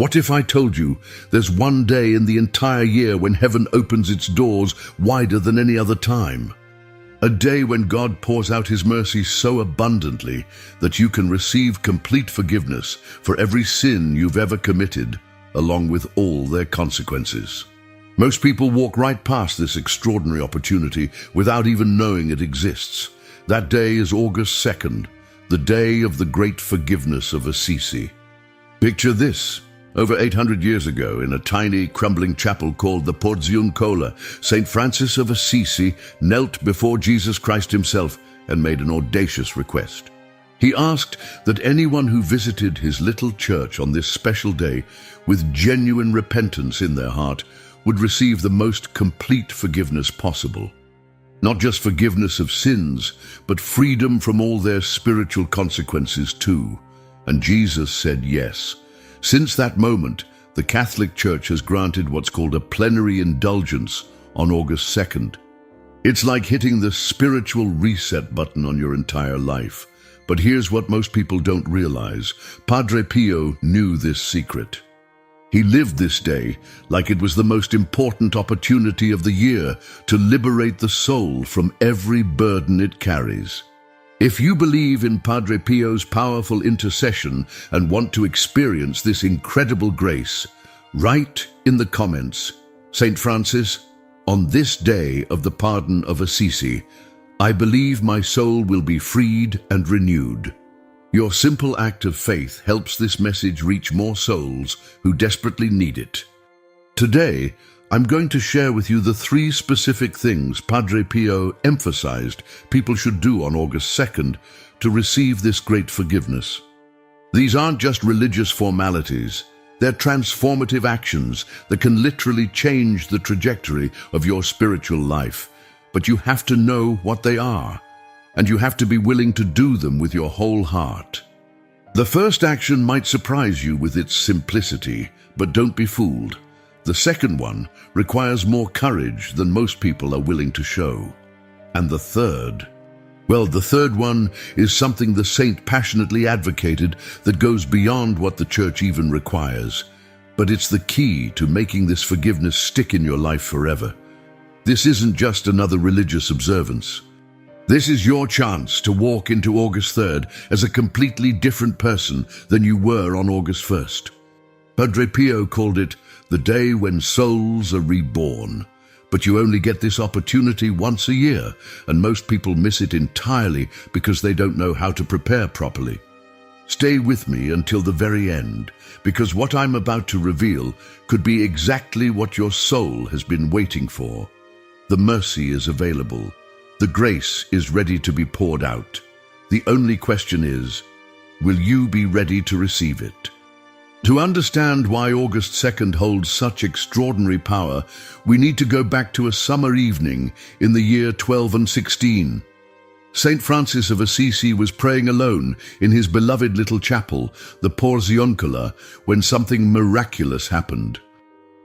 What if I told you there's one day in the entire year when heaven opens its doors wider than any other time? A day when God pours out his mercy so abundantly that you can receive complete forgiveness for every sin you've ever committed, along with all their consequences. Most people walk right past this extraordinary opportunity without even knowing it exists. That day is August 2nd, the day of the great forgiveness of Assisi. Picture this. Over 800 years ago, in a tiny, crumbling chapel called the Porziuncola, St. Francis of Assisi knelt before Jesus Christ himself and made an audacious request. He asked that anyone who visited his little church on this special day with genuine repentance in their heart would receive the most complete forgiveness possible. Not just forgiveness of sins, but freedom from all their spiritual consequences too. And Jesus said yes. Since that moment, the Catholic Church has granted what's called a plenary indulgence on August 2nd. It's like hitting the spiritual reset button on your entire life. But here's what most people don't realize. Padre Pio knew this secret. He lived this day like it was the most important opportunity of the year to liberate the soul from every burden it carries. If you believe in Padre Pio's powerful intercession and want to experience this incredible grace, write in the comments, St. Francis, on this day of the pardon of Assisi, I believe my soul will be freed and renewed. Your simple act of faith helps this message reach more souls who desperately need it. Today, I'm going to share with you the 3 specific things Padre Pio emphasized people should do on August 2nd to receive this great forgiveness. These aren't just religious formalities. They're transformative actions that can literally change the trajectory of your spiritual life. But you have to know what they are, and you have to be willing to do them with your whole heart. The first action might surprise you with its simplicity, but don't be fooled. The second one requires more courage than most people are willing to show. And the third one is something the saint passionately advocated that goes beyond what the church even requires. But it's the key to making this forgiveness stick in your life forever. This isn't just another religious observance. This is your chance to walk into August 3rd as a completely different person than you were on August 1st. Padre Pio called it the day when souls are reborn. But you only get this opportunity once a year, and most people miss it entirely because they don't know how to prepare properly. Stay with me until the very end, because what I'm about to reveal could be exactly what your soul has been waiting for. The mercy is available. The grace is ready to be poured out. The only question is, will you be ready to receive it? To understand why August 2nd holds such extraordinary power, we need to go back to a summer evening in the year 1216. St. Francis of Assisi was praying alone in his beloved little chapel, the Porziuncola, when something miraculous happened.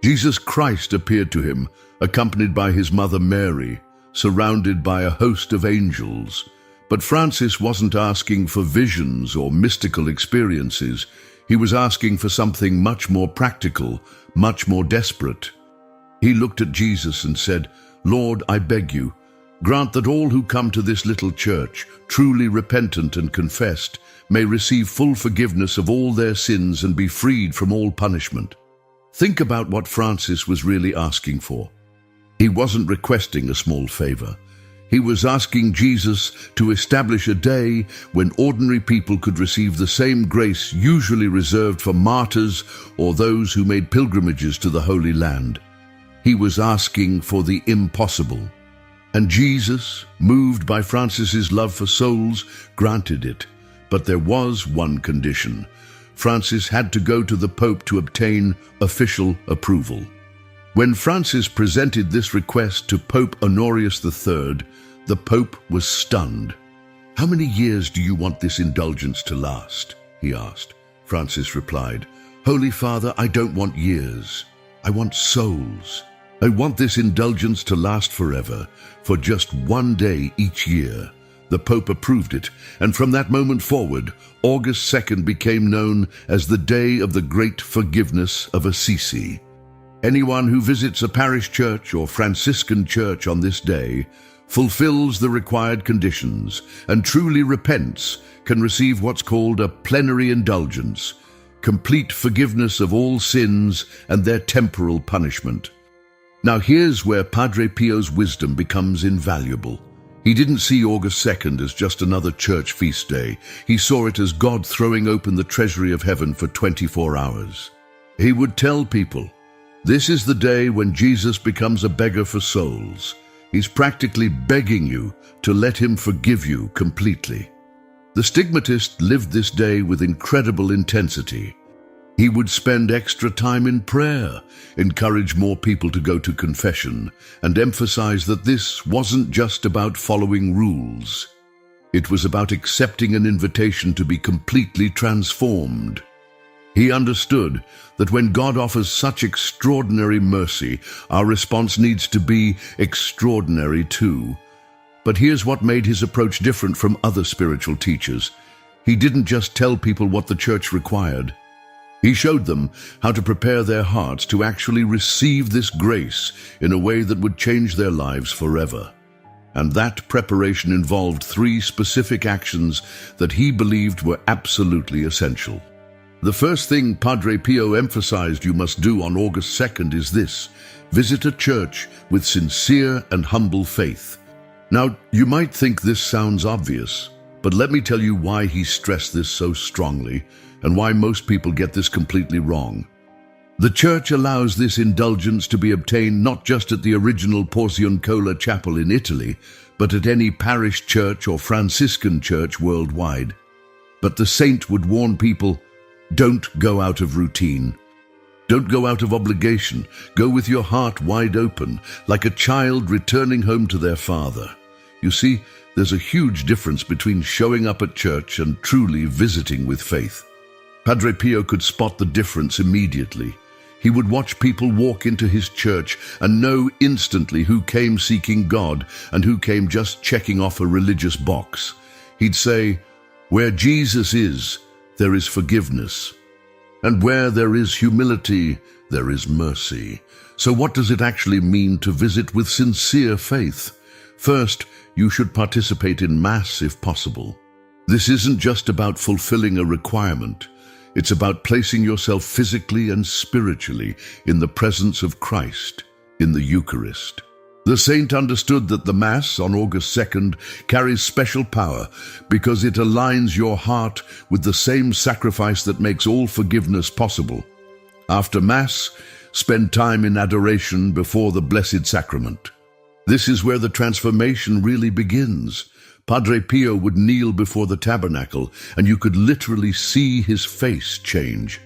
Jesus Christ appeared to him, accompanied by his mother Mary, surrounded by a host of angels. But Francis wasn't asking for visions or mystical experiences. He was asking for something much more practical, much more desperate. He looked at Jesus and said, Lord, I beg you, grant that all who come to this little church, truly repentant and confessed, may receive full forgiveness of all their sins and be freed from all punishment. Think about what Francis was really asking for. He wasn't requesting a small favor. He was asking Jesus to establish a day when ordinary people could receive the same grace usually reserved for martyrs or those who made pilgrimages to the Holy Land. He was asking for the impossible. And Jesus, moved by Francis's love for souls, granted it. But there was one condition. Francis had to go to the Pope to obtain official approval. When Francis presented this request to Pope Honorius III, the Pope was stunned. How many years do you want this indulgence to last? He asked. Francis replied, Holy Father, I don't want years. I want souls. I want this indulgence to last forever, for just one day each year. The Pope approved it, and from that moment forward, August 2nd became known as the Day of the Great Forgiveness of Assisi. Anyone who visits a parish church or Franciscan church on this day, fulfills the required conditions, and truly repents, can receive what's called a plenary indulgence, complete forgiveness of all sins and their temporal punishment. Now here's where Padre Pio's wisdom becomes invaluable. He didn't see August 2nd as just another church feast day. He saw it as God throwing open the treasury of heaven for 24 hours. He would tell people, this is the day when Jesus becomes a beggar for souls. He's practically begging you to let him forgive you completely. The stigmatist lived this day with incredible intensity. He would spend extra time in prayer, encourage more people to go to confession, and emphasize that this wasn't just about following rules. It was about accepting an invitation to be completely transformed. He understood that when God offers such extraordinary mercy, our response needs to be extraordinary too. But here's what made his approach different from other spiritual teachers. He didn't just tell people what the church required. He showed them how to prepare their hearts to actually receive this grace in a way that would change their lives forever. And that preparation involved 3 specific actions that he believed were absolutely essential. The first thing Padre Pio emphasized you must do on August 2nd is this: visit a church with sincere and humble faith. Now, you might think this sounds obvious, but let me tell you why he stressed this so strongly, and why most people get this completely wrong. The church allows this indulgence to be obtained not just at the original Porziuncola chapel in Italy, but at any parish church or Franciscan church worldwide. But the saint would warn people, don't go out of routine. Don't go out of obligation. Go with your heart wide open, like a child returning home to their father. You see, there's a huge difference between showing up at church and truly visiting with faith. Padre Pio could spot the difference immediately. He would watch people walk into his church and know instantly who came seeking God and who came just checking off a religious box. He'd say, where Jesus is, there is forgiveness. And where there is humility, there is mercy. So what does it actually mean to visit with sincere faith? First, you should participate in Mass if possible. This isn't just about fulfilling a requirement. It's about placing yourself physically and spiritually in the presence of Christ, in the Eucharist. The saint understood that the Mass on August 2nd carries special power because it aligns your heart with the same sacrifice that makes all forgiveness possible. After Mass, spend time in adoration before the Blessed Sacrament. This is where the transformation really begins. Padre Pio would kneel before the tabernacle, and you could literally see his face change.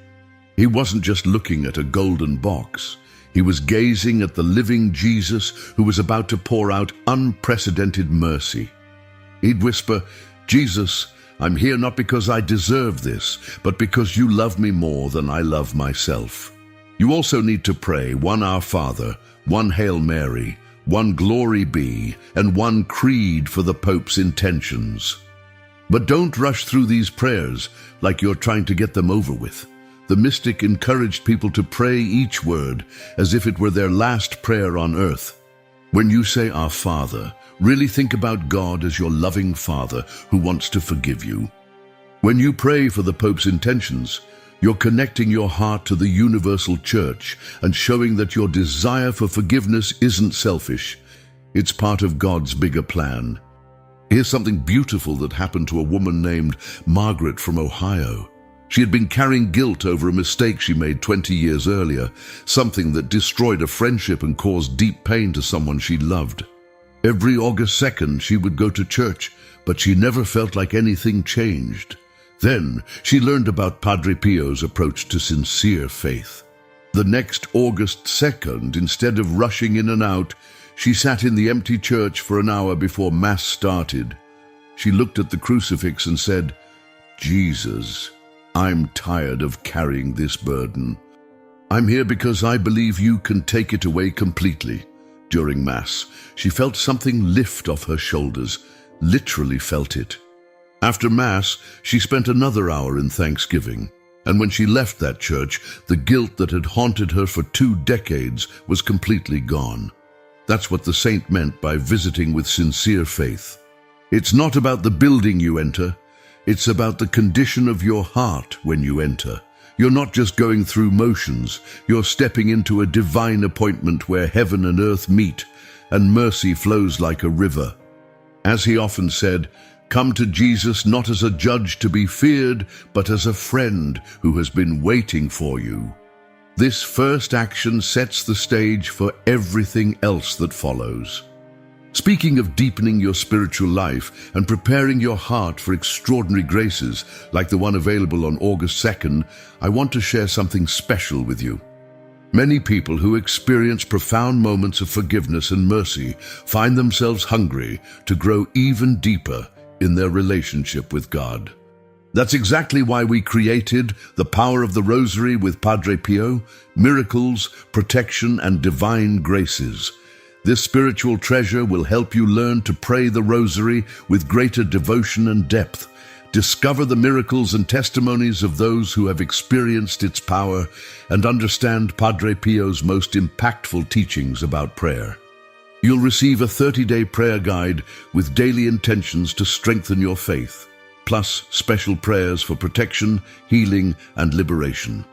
He wasn't just looking at a golden box. He was gazing at the living Jesus who was about to pour out unprecedented mercy. He'd whisper, Jesus, I'm here not because I deserve this, but because you love me more than I love myself. You also need to pray 1 Our Father, 1 Hail Mary, 1 Glory Be, and 1 Creed for the Pope's intentions. But don't rush through these prayers like you're trying to get them over with. The mystic encouraged people to pray each word as if it were their last prayer on earth. When you say Our Father, really think about God as your loving Father who wants to forgive you. When you pray for the Pope's intentions, you're connecting your heart to the universal church and showing that your desire for forgiveness isn't selfish. It's part of God's bigger plan. Here's something beautiful that happened to a woman named Margaret from Ohio. She had been carrying guilt over a mistake she made 20 years earlier, something that destroyed a friendship and caused deep pain to someone she loved. Every August 2nd, she would go to church, but she never felt like anything changed. Then she learned about Padre Pio's approach to sincere faith. The next August 2nd, instead of rushing in and out, she sat in the empty church for an hour before Mass started. She looked at the crucifix and said, Jesus, I'm tired of carrying this burden. I'm here because I believe you can take it away completely. During Mass, she felt something lift off her shoulders, literally felt it. After Mass, she spent another hour in thanksgiving, and when she left that church, the guilt that had haunted her for 2 decades was completely gone. That's what the saint meant by visiting with sincere faith. It's not about the building you enter, it's about the condition of your heart when you enter. You're not just going through motions, you're stepping into a divine appointment where heaven and earth meet, and mercy flows like a river. As he often said, come to Jesus not as a judge to be feared, but as a friend who has been waiting for you. This first action sets the stage for everything else that follows. Speaking of deepening your spiritual life and preparing your heart for extraordinary graces like the one available on August 2nd, I want to share something special with you. Many people who experience profound moments of forgiveness and mercy find themselves hungry to grow even deeper in their relationship with God. That's exactly why we created The Power of the Rosary with Padre Pio, Miracles, Protection, and Divine Graces. This spiritual treasure will help you learn to pray the Rosary with greater devotion and depth, discover the miracles and testimonies of those who have experienced its power, and understand Padre Pio's most impactful teachings about prayer. You'll receive a 30-day prayer guide with daily intentions to strengthen your faith, plus special prayers for protection, healing, and liberation.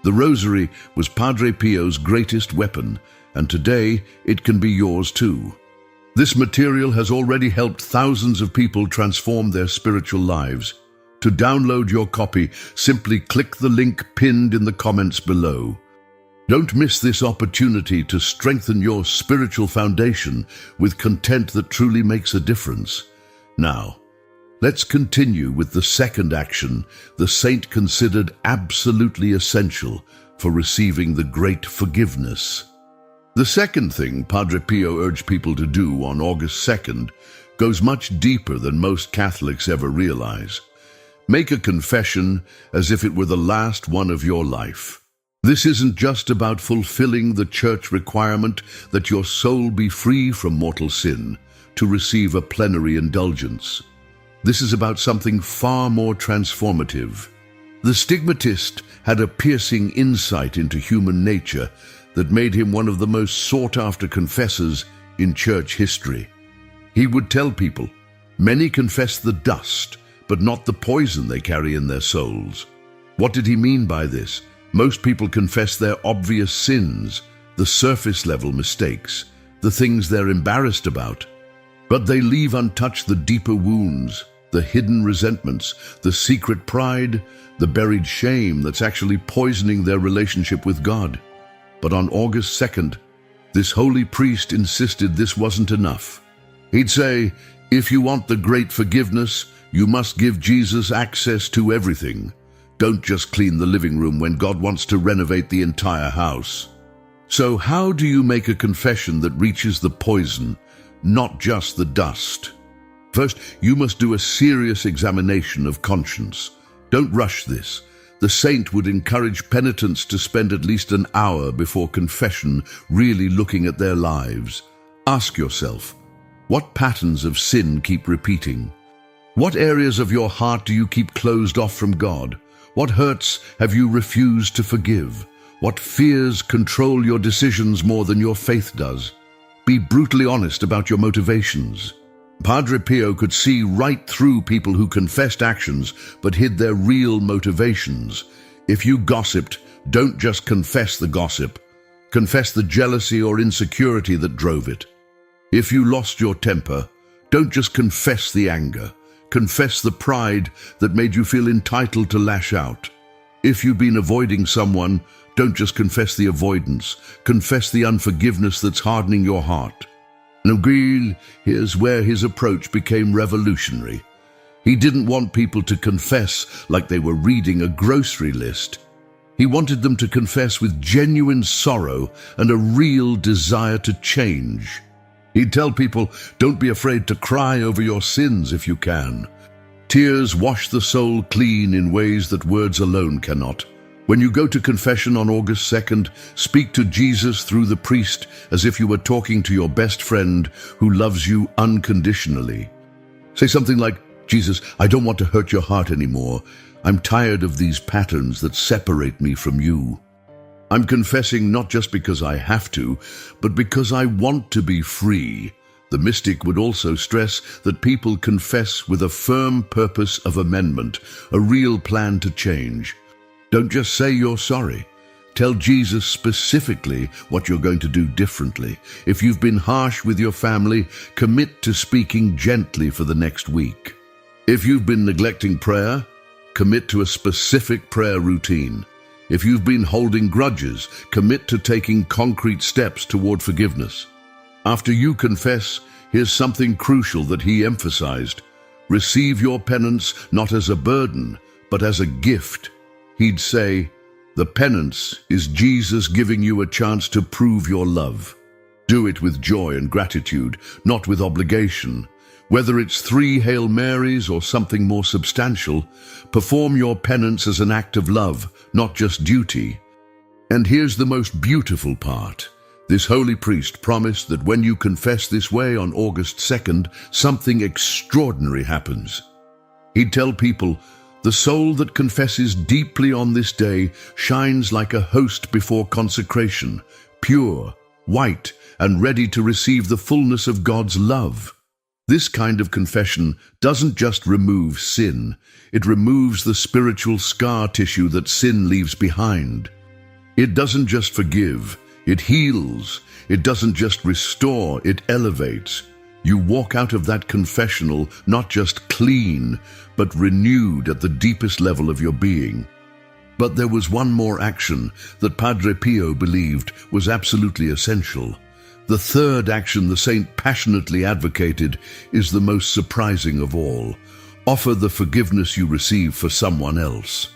The Rosary was Padre Pio's greatest weapon, and today it can be yours too. This material has already helped thousands of people transform their spiritual lives. To download your copy, simply click the link pinned in the comments below. Don't miss this opportunity to strengthen your spiritual foundation with content that truly makes a difference. Now, let's continue with the second action the saint considered absolutely essential for receiving the great forgiveness. The second thing Padre Pio urged people to do on August 2nd goes much deeper than most Catholics ever realize. Make a confession as if it were the last one of your life. This isn't just about fulfilling the church requirement that your soul be free from mortal sin to receive a plenary indulgence. This is about something far more transformative. The stigmatist had a piercing insight into human nature that made him one of the most sought-after confessors in church history. He would tell people, many confess the dust, but not the poison they carry in their souls. What did he mean by this? Most people confess their obvious sins, the surface-level mistakes, the things they're embarrassed about. But they leave untouched the deeper wounds, the hidden resentments, the secret pride, the buried shame that's actually poisoning their relationship with God. But on August 2nd, this holy priest insisted this wasn't enough. He'd say, if you want the great forgiveness, you must give Jesus access to everything. Don't just clean the living room when God wants to renovate the entire house. So how do you make a confession that reaches the poison, not just the dust? First, you must do a serious examination of conscience. Don't rush this. The saint would encourage penitents to spend at least an hour before confession really looking at their lives. Ask yourself, what patterns of sin keep repeating? What areas of your heart do you keep closed off from God? What hurts have you refused to forgive? What fears control your decisions more than your faith does? Be brutally honest about your motivations. Padre Pio could see right through people who confessed actions but hid their real motivations. If you gossiped, don't just confess the gossip. Confess the jealousy or insecurity that drove it. If you lost your temper, don't just confess the anger. Confess the pride that made you feel entitled to lash out. If you've been avoiding someone, don't just confess the avoidance. Confess the unforgiveness that's hardening your heart. Naguil, here's where his approach became revolutionary. He didn't want people to confess like they were reading a grocery list. He wanted them to confess with genuine sorrow and a real desire to change. He'd tell people, don't be afraid to cry over your sins if you can. Tears wash the soul clean in ways that words alone cannot. When you go to confession on August 2nd, speak to Jesus through the priest as if you were talking to your best friend who loves you unconditionally. Say something like, Jesus, I don't want to hurt your heart anymore. I'm tired of these patterns that separate me from you. I'm confessing not just because I have to, but because I want to be free. The mystic would also stress that people confess with a firm purpose of amendment, a real plan to change. Don't just say you're sorry. Tell Jesus specifically what you're going to do differently. If you've been harsh with your family, commit to speaking gently for the next week. If you've been neglecting prayer, commit to a specific prayer routine. If you've been holding grudges, commit to taking concrete steps toward forgiveness. After you confess, here's something crucial that he emphasized. Receive your penance not as a burden, but as a gift. He'd say, the penance is Jesus giving you a chance to prove your love. Do it with joy and gratitude, not with obligation. Whether it's 3 Hail Marys or something more substantial, perform your penance as an act of love, not just duty. And here's the most beautiful part. This holy priest promised that when you confess this way on August 2nd, something extraordinary happens. He'd tell people, the soul that confesses deeply on this day shines like a host before consecration, pure, white, and ready to receive the fullness of God's love. This kind of confession doesn't just remove sin, it removes the spiritual scar tissue that sin leaves behind. It doesn't just forgive, it heals. It doesn't just restore, it elevates. You walk out of that confessional not just clean, but renewed at the deepest level of your being. But there was one more action that Padre Pio believed was absolutely essential. The third action the saint passionately advocated is the most surprising of all. Offer the forgiveness you receive for someone else.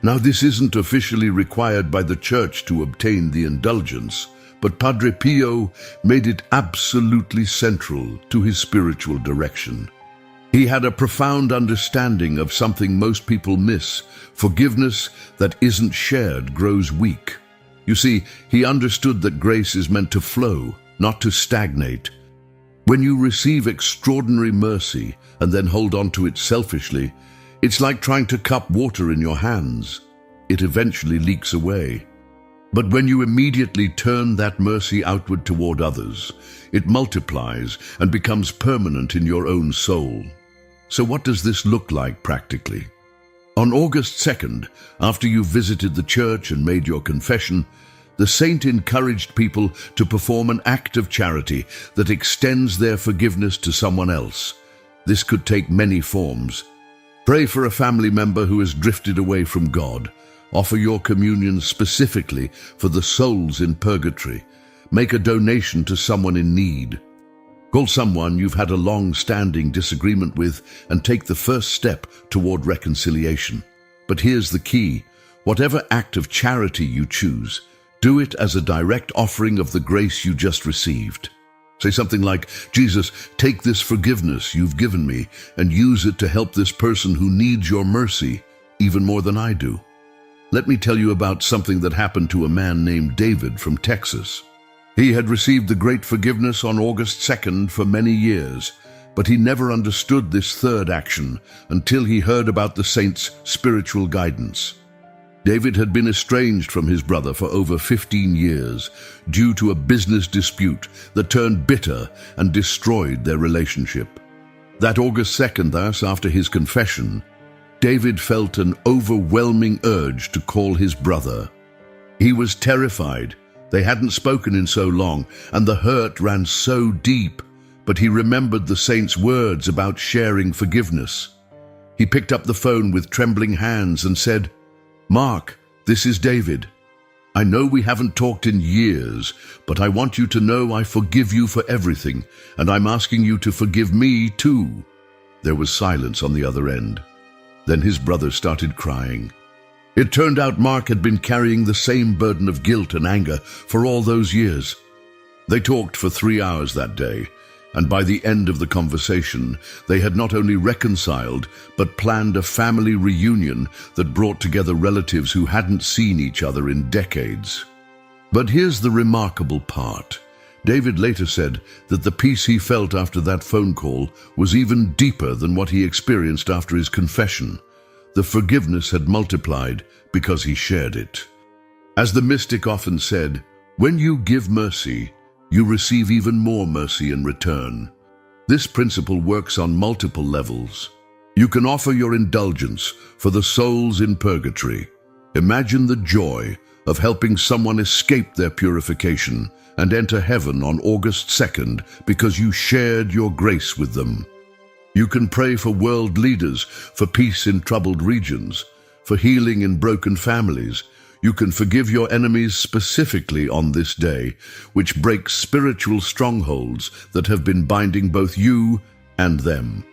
Now, this isn't officially required by the Church to obtain the indulgence, but Padre Pio made it absolutely central to his spiritual direction. He had a profound understanding of something most people miss. Forgiveness that isn't shared grows weak. You see, he understood that grace is meant to flow, not to stagnate. When you receive extraordinary mercy and then hold on to it selfishly, it's like trying to cup water in your hands. It eventually leaks away. But when you immediately turn that mercy outward toward others, it multiplies and becomes permanent in your own soul. So what does this look like practically? On August 2nd, after you visited the church and made your confession, the saint encouraged people to perform an act of charity that extends their forgiveness to someone else. This could take many forms. Pray for a family member who has drifted away from God. Offer your communion specifically for the souls in purgatory. Make a donation to someone in need. Call someone you've had a long-standing disagreement with and take the first step toward reconciliation. But here's the key. Whatever act of charity you choose, do it as a direct offering of the grace you just received. Say something like, Jesus, take this forgiveness you've given me and use it to help this person who needs your mercy even more than I do. Let me tell you about something that happened to a man named David from Texas. He had received the great forgiveness on August 2nd for many years, but he never understood this third action until he heard about the saint's spiritual guidance. David had been estranged from his brother for over 15 years due to a business dispute that turned bitter and destroyed their relationship. That August 2nd, thus, after his confession, David felt an overwhelming urge to call his brother. He was terrified. They hadn't spoken in so long, and the hurt ran so deep, but he remembered the saint's words about sharing forgiveness. He picked up the phone with trembling hands and said, Mark, this is David. I know we haven't talked in years, but I want you to know I forgive you for everything, and I'm asking you to forgive me too. There was silence on the other end. Then his brother started crying. It turned out Mark had been carrying the same burden of guilt and anger for all those years. They talked for 3 hours that day, and by the end of the conversation, they had not only reconciled, but planned a family reunion that brought together relatives who hadn't seen each other in decades. But here's the remarkable part. David later said that the peace he felt after that phone call was even deeper than what he experienced after his confession. The forgiveness had multiplied because he shared it. As the mystic often said, when you give mercy, you receive even more mercy in return. This principle works on multiple levels. You can offer your indulgence for the souls in purgatory. Imagine the joy of helping someone escape their purification and enter heaven on August 2nd because you shared your grace with them. You can pray for world leaders, for peace in troubled regions, for healing in broken families. You can forgive your enemies specifically on this day, which breaks spiritual strongholds that have been binding both you and them.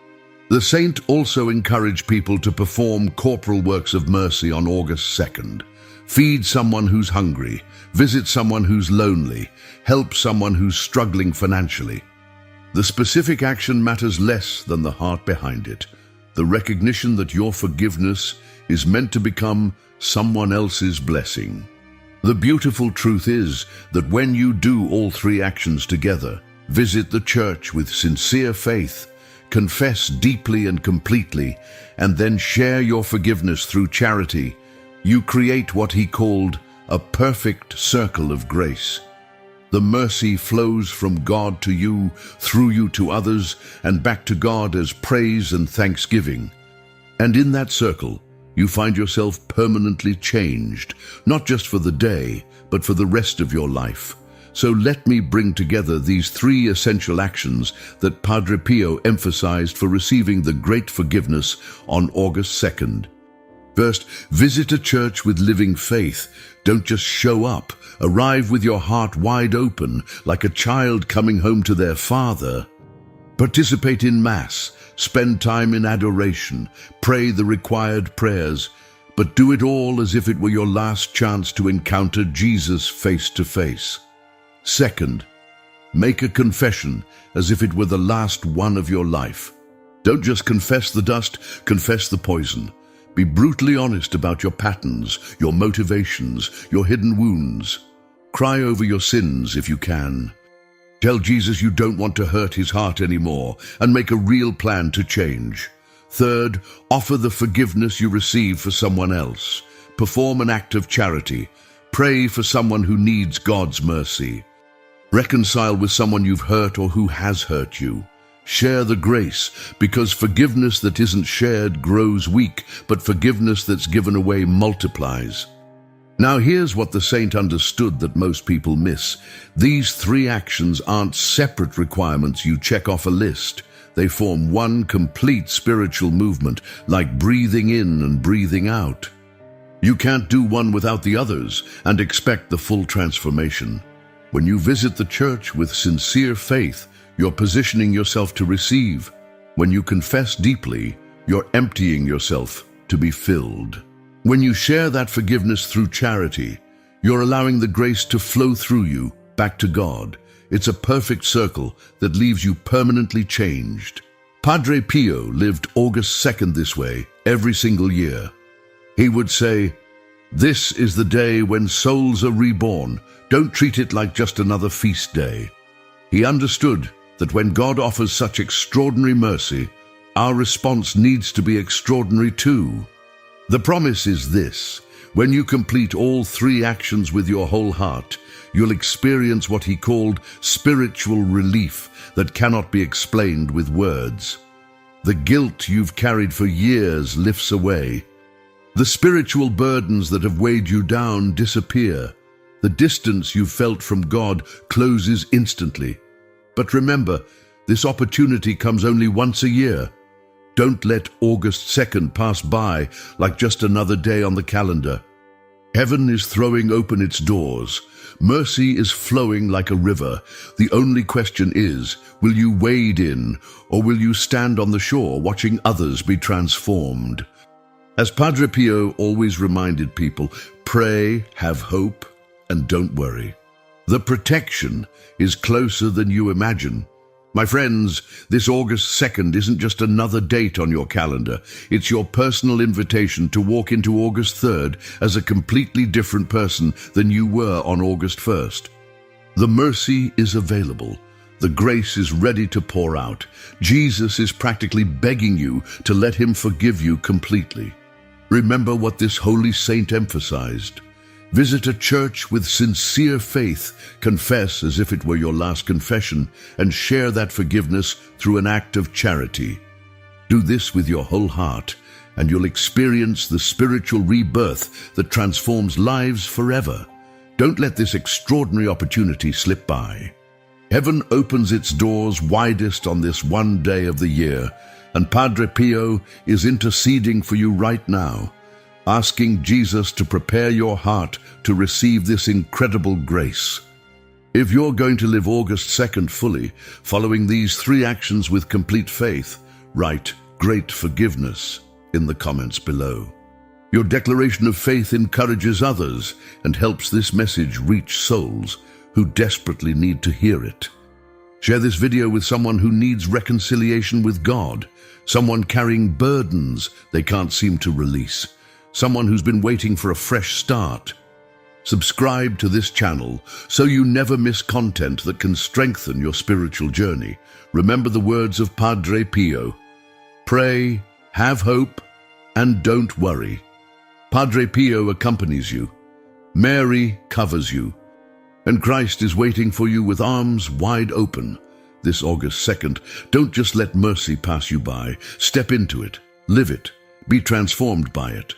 The saint also encouraged people to perform corporal works of mercy on August 2nd. Feed someone who's hungry, visit someone who's lonely, help someone who's struggling financially. The specific action matters less than the heart behind it. The recognition that your forgiveness is meant to become someone else's blessing. The beautiful truth is that when you do all three actions together, visit the church with sincere faith, confess deeply and completely, and then share your forgiveness through charity, you create what he called a perfect circle of grace. The mercy flows from God to you, through you to others, and back to God as praise and thanksgiving. And in that circle, you find yourself permanently changed, not just for the day, but for the rest of your life. So let me bring together these three essential actions that Padre Pio emphasized for receiving the great forgiveness on August 2nd. First, visit a church with living faith. Don't just show up. Arrive with your heart wide open, like a child coming home to their father. Participate in Mass. Spend time in adoration. Pray the required prayers. But do it all as if it were your last chance to encounter Jesus face to face. Second, make a confession as if it were the last one of your life. Don't just confess the dust, confess the poison. Be brutally honest about your patterns, your motivations, your hidden wounds. Cry over your sins if you can. Tell Jesus you don't want to hurt his heart anymore and make a real plan to change. Third, offer the forgiveness you receive for someone else. Perform an act of charity. Pray for someone who needs God's mercy. Reconcile with someone you've hurt or who has hurt you. Share the grace, because forgiveness that isn't shared grows weak, but forgiveness that's given away multiplies. Now here's what the saint understood that most people miss. These three actions aren't separate requirements you check off a list. They form one complete spiritual movement, like breathing in and breathing out. You can't do one without the others and expect the full transformation. When you visit the church with sincere faith, you're positioning yourself to receive. When you confess deeply, you're emptying yourself to be filled. When you share that forgiveness through charity, you're allowing the grace to flow through you back to God. It's a perfect circle that leaves you permanently changed. Padre Pio lived August 2nd this way every single year. He would say, "This is the day when souls are reborn. Don't treat it like just another feast day." He understood that when God offers such extraordinary mercy, our response needs to be extraordinary too. The promise is this: when you complete all three actions with your whole heart, you'll experience what he called spiritual relief that cannot be explained with words. The guilt you've carried for years lifts away. The spiritual burdens that have weighed you down disappear. The distance you've felt from God closes instantly. But remember, this opportunity comes only once a year. Don't let August 2nd pass by like just another day on the calendar. Heaven is throwing open its doors. Mercy is flowing like a river. The only question is, will you wade in, or will you stand on the shore watching others be transformed? As Padre Pio always reminded people, pray, have hope, and don't worry. The protection is closer than you imagine. My friends, this August 2nd isn't just another date on your calendar. It's your personal invitation to walk into August 3rd as a completely different person than you were on August 1st. The mercy is available. The grace is ready to pour out. Jesus is practically begging you to let him forgive you completely. Remember what this holy saint emphasized. Visit a church with sincere faith, confess as if it were your last confession, and share that forgiveness through an act of charity. Do this with your whole heart, and you'll experience the spiritual rebirth that transforms lives forever. Don't let this extraordinary opportunity slip by. Heaven opens its doors widest on this one day of the year, and Padre Pio is interceding for you right now, asking Jesus to prepare your heart to receive this incredible grace. If you're going to live August 2nd fully, following these 3 actions with complete faith, write "Great Forgiveness" in the comments below. Your declaration of faith encourages others and helps this message reach souls who desperately need to hear it. Share this video with someone who needs reconciliation with God, someone carrying burdens they can't seem to release, someone who's been waiting for a fresh start. Subscribe to this channel so you never miss content that can strengthen your spiritual journey. Remember the words of Padre Pio: pray, have hope, and don't worry. Padre Pio accompanies you. Mary covers you. And Christ is waiting for you with arms wide open. This August 2nd, don't just let mercy pass you by. Step into it, live it, be transformed by it.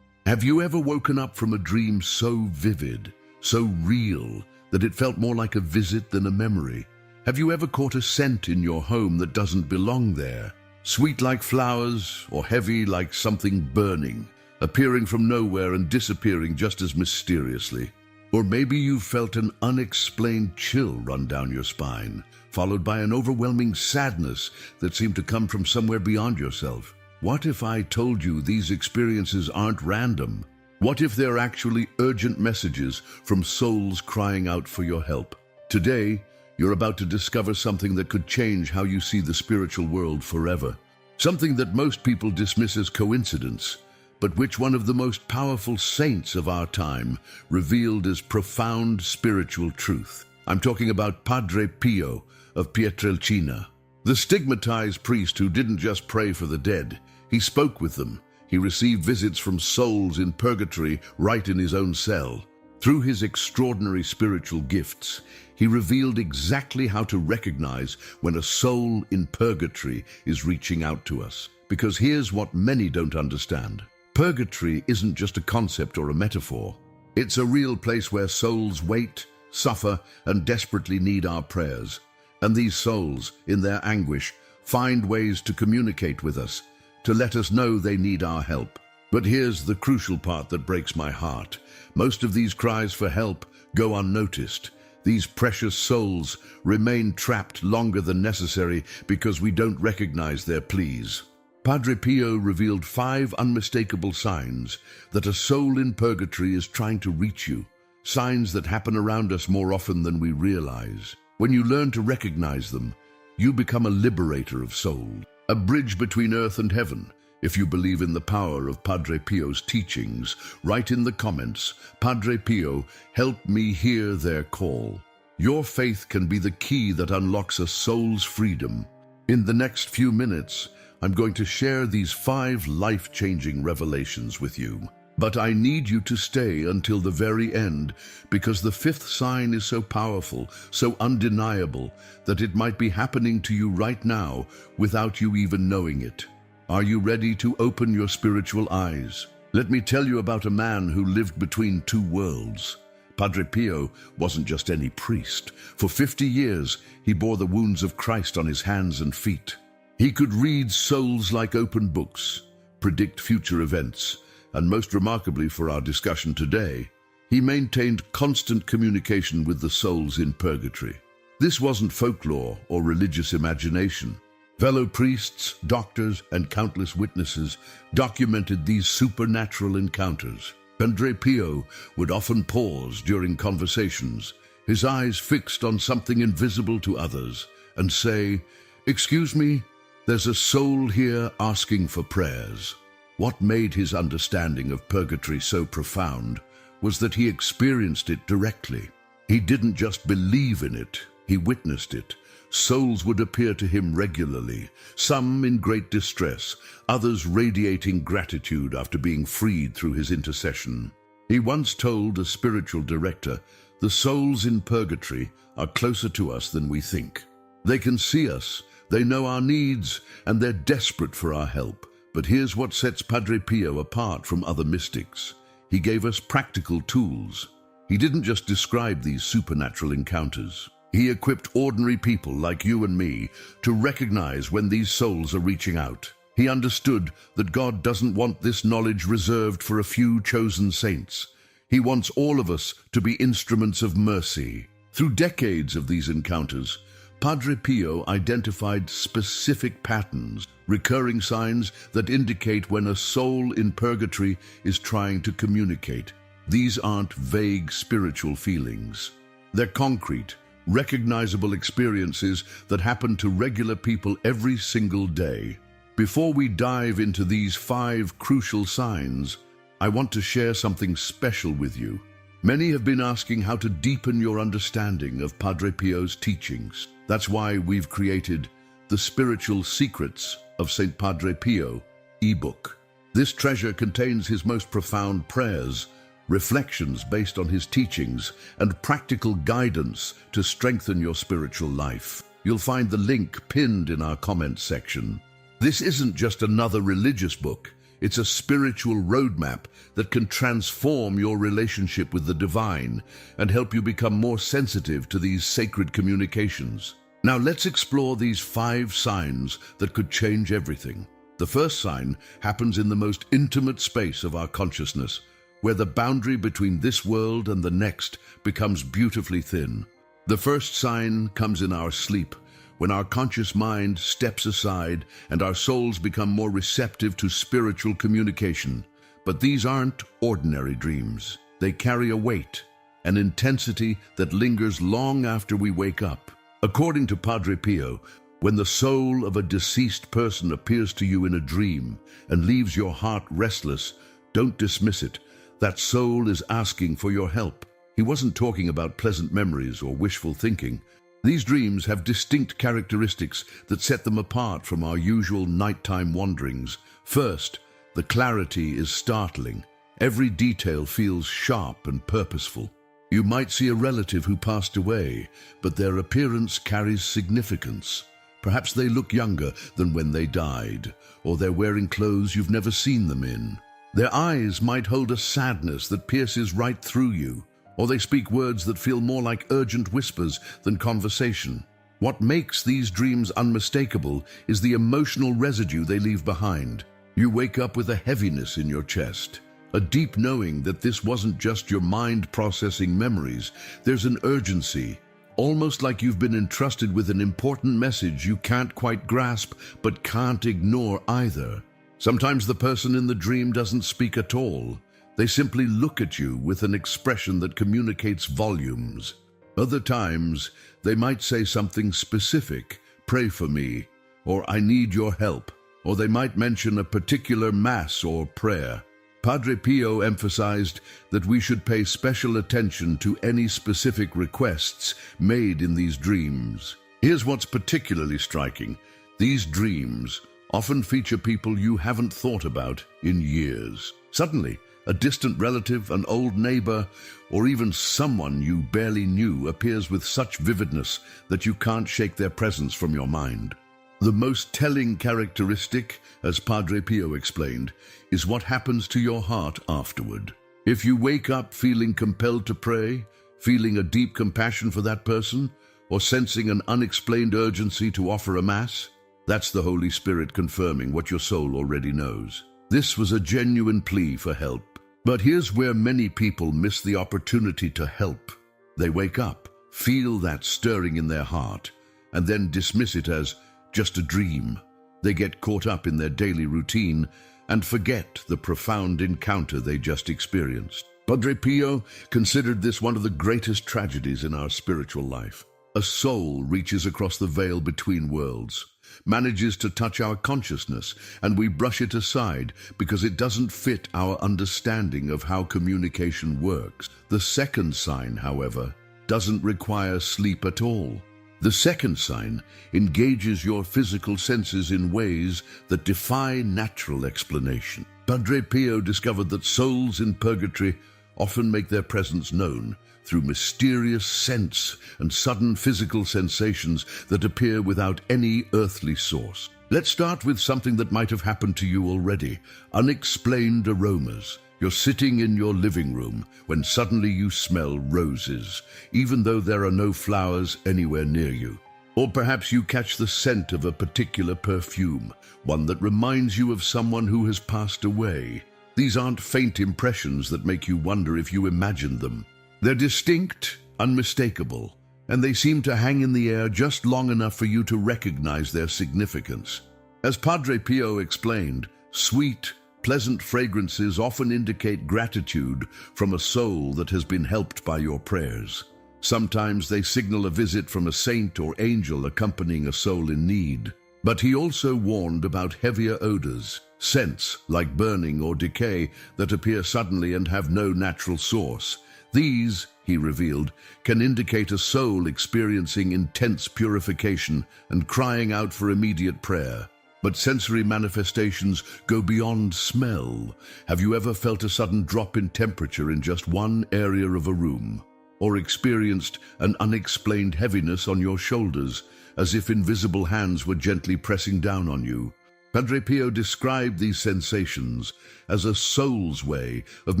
Have you ever woken up from a dream so vivid, so real, that it felt more like a visit than a memory? Have you ever caught a scent in your home that doesn't belong there? Sweet like flowers, or heavy like something burning, appearing from nowhere and disappearing just as mysteriously. Or maybe you've felt an unexplained chill run down your spine, followed by an overwhelming sadness that seemed to come from somewhere beyond yourself. What if I told you these experiences aren't random? What if they're actually urgent messages from souls crying out for your help? Today, you're about to discover something that could change how you see the spiritual world forever. Something that most people dismiss as coincidence, but which one of the most powerful saints of our time revealed as profound spiritual truth. I'm talking about Padre Pio of Pietrelcina, the stigmatized priest who didn't just pray for the dead. He spoke with them. He received visits from souls in purgatory right in his own cell. Through his extraordinary spiritual gifts, he revealed exactly how to recognize when a soul in purgatory is reaching out to us. Because here's what many don't understand. Purgatory isn't just a concept or a metaphor. It's a real place where souls wait, suffer, and desperately need our prayers. And these souls, in their anguish, find ways to communicate with us, to let us know they need our help. But here's the crucial part that breaks my heart. Most of these cries for help go unnoticed. These precious souls remain trapped longer than necessary because we don't recognize their pleas. Padre Pio revealed 5 unmistakable signs that a soul in purgatory is trying to reach you, signs that happen around us more often than we realize. When you learn to recognize them, you become a liberator of souls, a bridge between earth and heaven. If you believe in the power of Padre Pio's teachings, write in the comments, "Padre Pio, help me hear their call." Your faith can be the key that unlocks a soul's freedom. In the next few minutes, I'm going to share these 5 life-changing revelations with you. But I need you to stay until the very end, because the 5th sign is so powerful, so undeniable, that it might be happening to you right now without you even knowing it. Are you ready to open your spiritual eyes? Let me tell you about a man who lived between 2 worlds. Padre Pio wasn't just any priest. For 50 years, he bore the wounds of Christ on his hands and feet. He could read souls like open books, predict future events, and most remarkably for our discussion today, he maintained constant communication with the souls in purgatory. This wasn't folklore or religious imagination. Fellow priests, doctors, and countless witnesses documented these supernatural encounters. Padre Pio would often pause during conversations, his eyes fixed on something invisible to others, and say, "Excuse me, there's a soul here asking for prayers." What made his understanding of purgatory so profound was that he experienced it directly. He didn't just believe in it, he witnessed it. Souls would appear to him regularly, some in great distress, others radiating gratitude after being freed through his intercession. He once told a spiritual director, "The souls in purgatory are closer to us than we think. They can see us, they know our needs, and they're desperate for our help." But here's what sets Padre Pio apart from other mystics. He gave us practical tools. He didn't just describe these supernatural encounters. He equipped ordinary people like you and me to recognize when these souls are reaching out. He understood that God doesn't want this knowledge reserved for a few chosen saints. He wants all of us to be instruments of mercy. Through decades of these encounters, Padre Pio identified specific patterns, recurring signs that indicate when a soul in purgatory is trying to communicate. These aren't vague spiritual feelings. They're concrete, recognizable experiences that happen to regular people every single day. Before we dive into these 5 crucial signs, I want to share something special with you. Many have been asking how to deepen your understanding of Padre Pio's teachings. That's why we've created The Spiritual Secrets of St. Padre Pio ebook. This treasure contains his most profound prayers, reflections based on his teachings, and practical guidance to strengthen your spiritual life. You'll find the link pinned in our comments section. This isn't just another religious book. It's a spiritual roadmap that can transform your relationship with the divine and help you become more sensitive to these sacred communications. Now let's explore these 5 signs that could change everything. The first sign happens in the most intimate space of our consciousness, where the boundary between this world and the next becomes beautifully thin. The first sign comes in our sleep, when our conscious mind steps aside and our souls become more receptive to spiritual communication. But these aren't ordinary dreams. They carry a weight, an intensity that lingers long after we wake up. According to Padre Pio, when the soul of a deceased person appears to you in a dream and leaves your heart restless, don't dismiss it. That soul is asking for your help. He wasn't talking about pleasant memories or wishful thinking. These dreams have distinct characteristics that set them apart from our usual nighttime wanderings. First, the clarity is startling. Every detail feels sharp and purposeful. You might see a relative who passed away, but their appearance carries significance. Perhaps they look younger than when they died, or they're wearing clothes you've never seen them in. Their eyes might hold a sadness that pierces right through you, or they speak words that feel more like urgent whispers than conversation. What makes these dreams unmistakable is the emotional residue they leave behind. You wake up with a heaviness in your chest, a deep knowing that this wasn't just your mind processing memories. There's an urgency, almost like you've been entrusted with an important message you can't quite grasp but can't ignore either. Sometimes the person in the dream doesn't speak at all. They simply look at you with an expression that communicates volumes. Other times, they might say something specific, "Pray for me," or "I need your help," or they might mention a particular mass or prayer. Padre Pio emphasized that we should pay special attention to any specific requests made in these dreams. Here's what's particularly striking. These dreams often feature people you haven't thought about in years. Suddenly, a distant relative, an old neighbor, or even someone you barely knew appears with such vividness that you can't shake their presence from your mind. The most telling characteristic, as Padre Pio explained, is what happens to your heart afterward. If you wake up feeling compelled to pray, feeling a deep compassion for that person, or sensing an unexplained urgency to offer a mass, that's the Holy Spirit confirming what your soul already knows. This was a genuine plea for help. But here's where many people miss the opportunity to help. They wake up, feel that stirring in their heart, and then dismiss it as just a dream. They get caught up in their daily routine and forget the profound encounter they just experienced. Padre Pio considered this one of the greatest tragedies in our spiritual life. A soul reaches across the veil between worlds, manages to touch our consciousness, and we brush it aside because it doesn't fit our understanding of how communication works. The second sign, however, doesn't require sleep at all. The second sign engages your physical senses in ways that defy natural explanation. Padre Pio discovered that souls in purgatory often make their presence known through mysterious sense and sudden physical sensations that appear without any earthly source. Let's start with something that might have happened to you already: unexplained aromas. You're sitting in your living room when suddenly you smell roses, even though there are no flowers anywhere near you. Or perhaps you catch the scent of a particular perfume, one that reminds you of someone who has passed away. These aren't faint impressions that make you wonder if you imagined them. They're distinct, unmistakable, and they seem to hang in the air just long enough for you to recognize their significance. As Padre Pio explained, sweet, pleasant fragrances often indicate gratitude from a soul that has been helped by your prayers. Sometimes they signal a visit from a saint or angel accompanying a soul in need. But he also warned about heavier odors, scents like burning or decay that appear suddenly and have no natural source. These, he revealed, can indicate a soul experiencing intense purification and crying out for immediate prayer. But sensory manifestations go beyond smell. Have you ever felt a sudden drop in temperature in just one area of a room? Or experienced an unexplained heaviness on your shoulders, as if invisible hands were gently pressing down on you? Padre Pio described these sensations as a soul's way of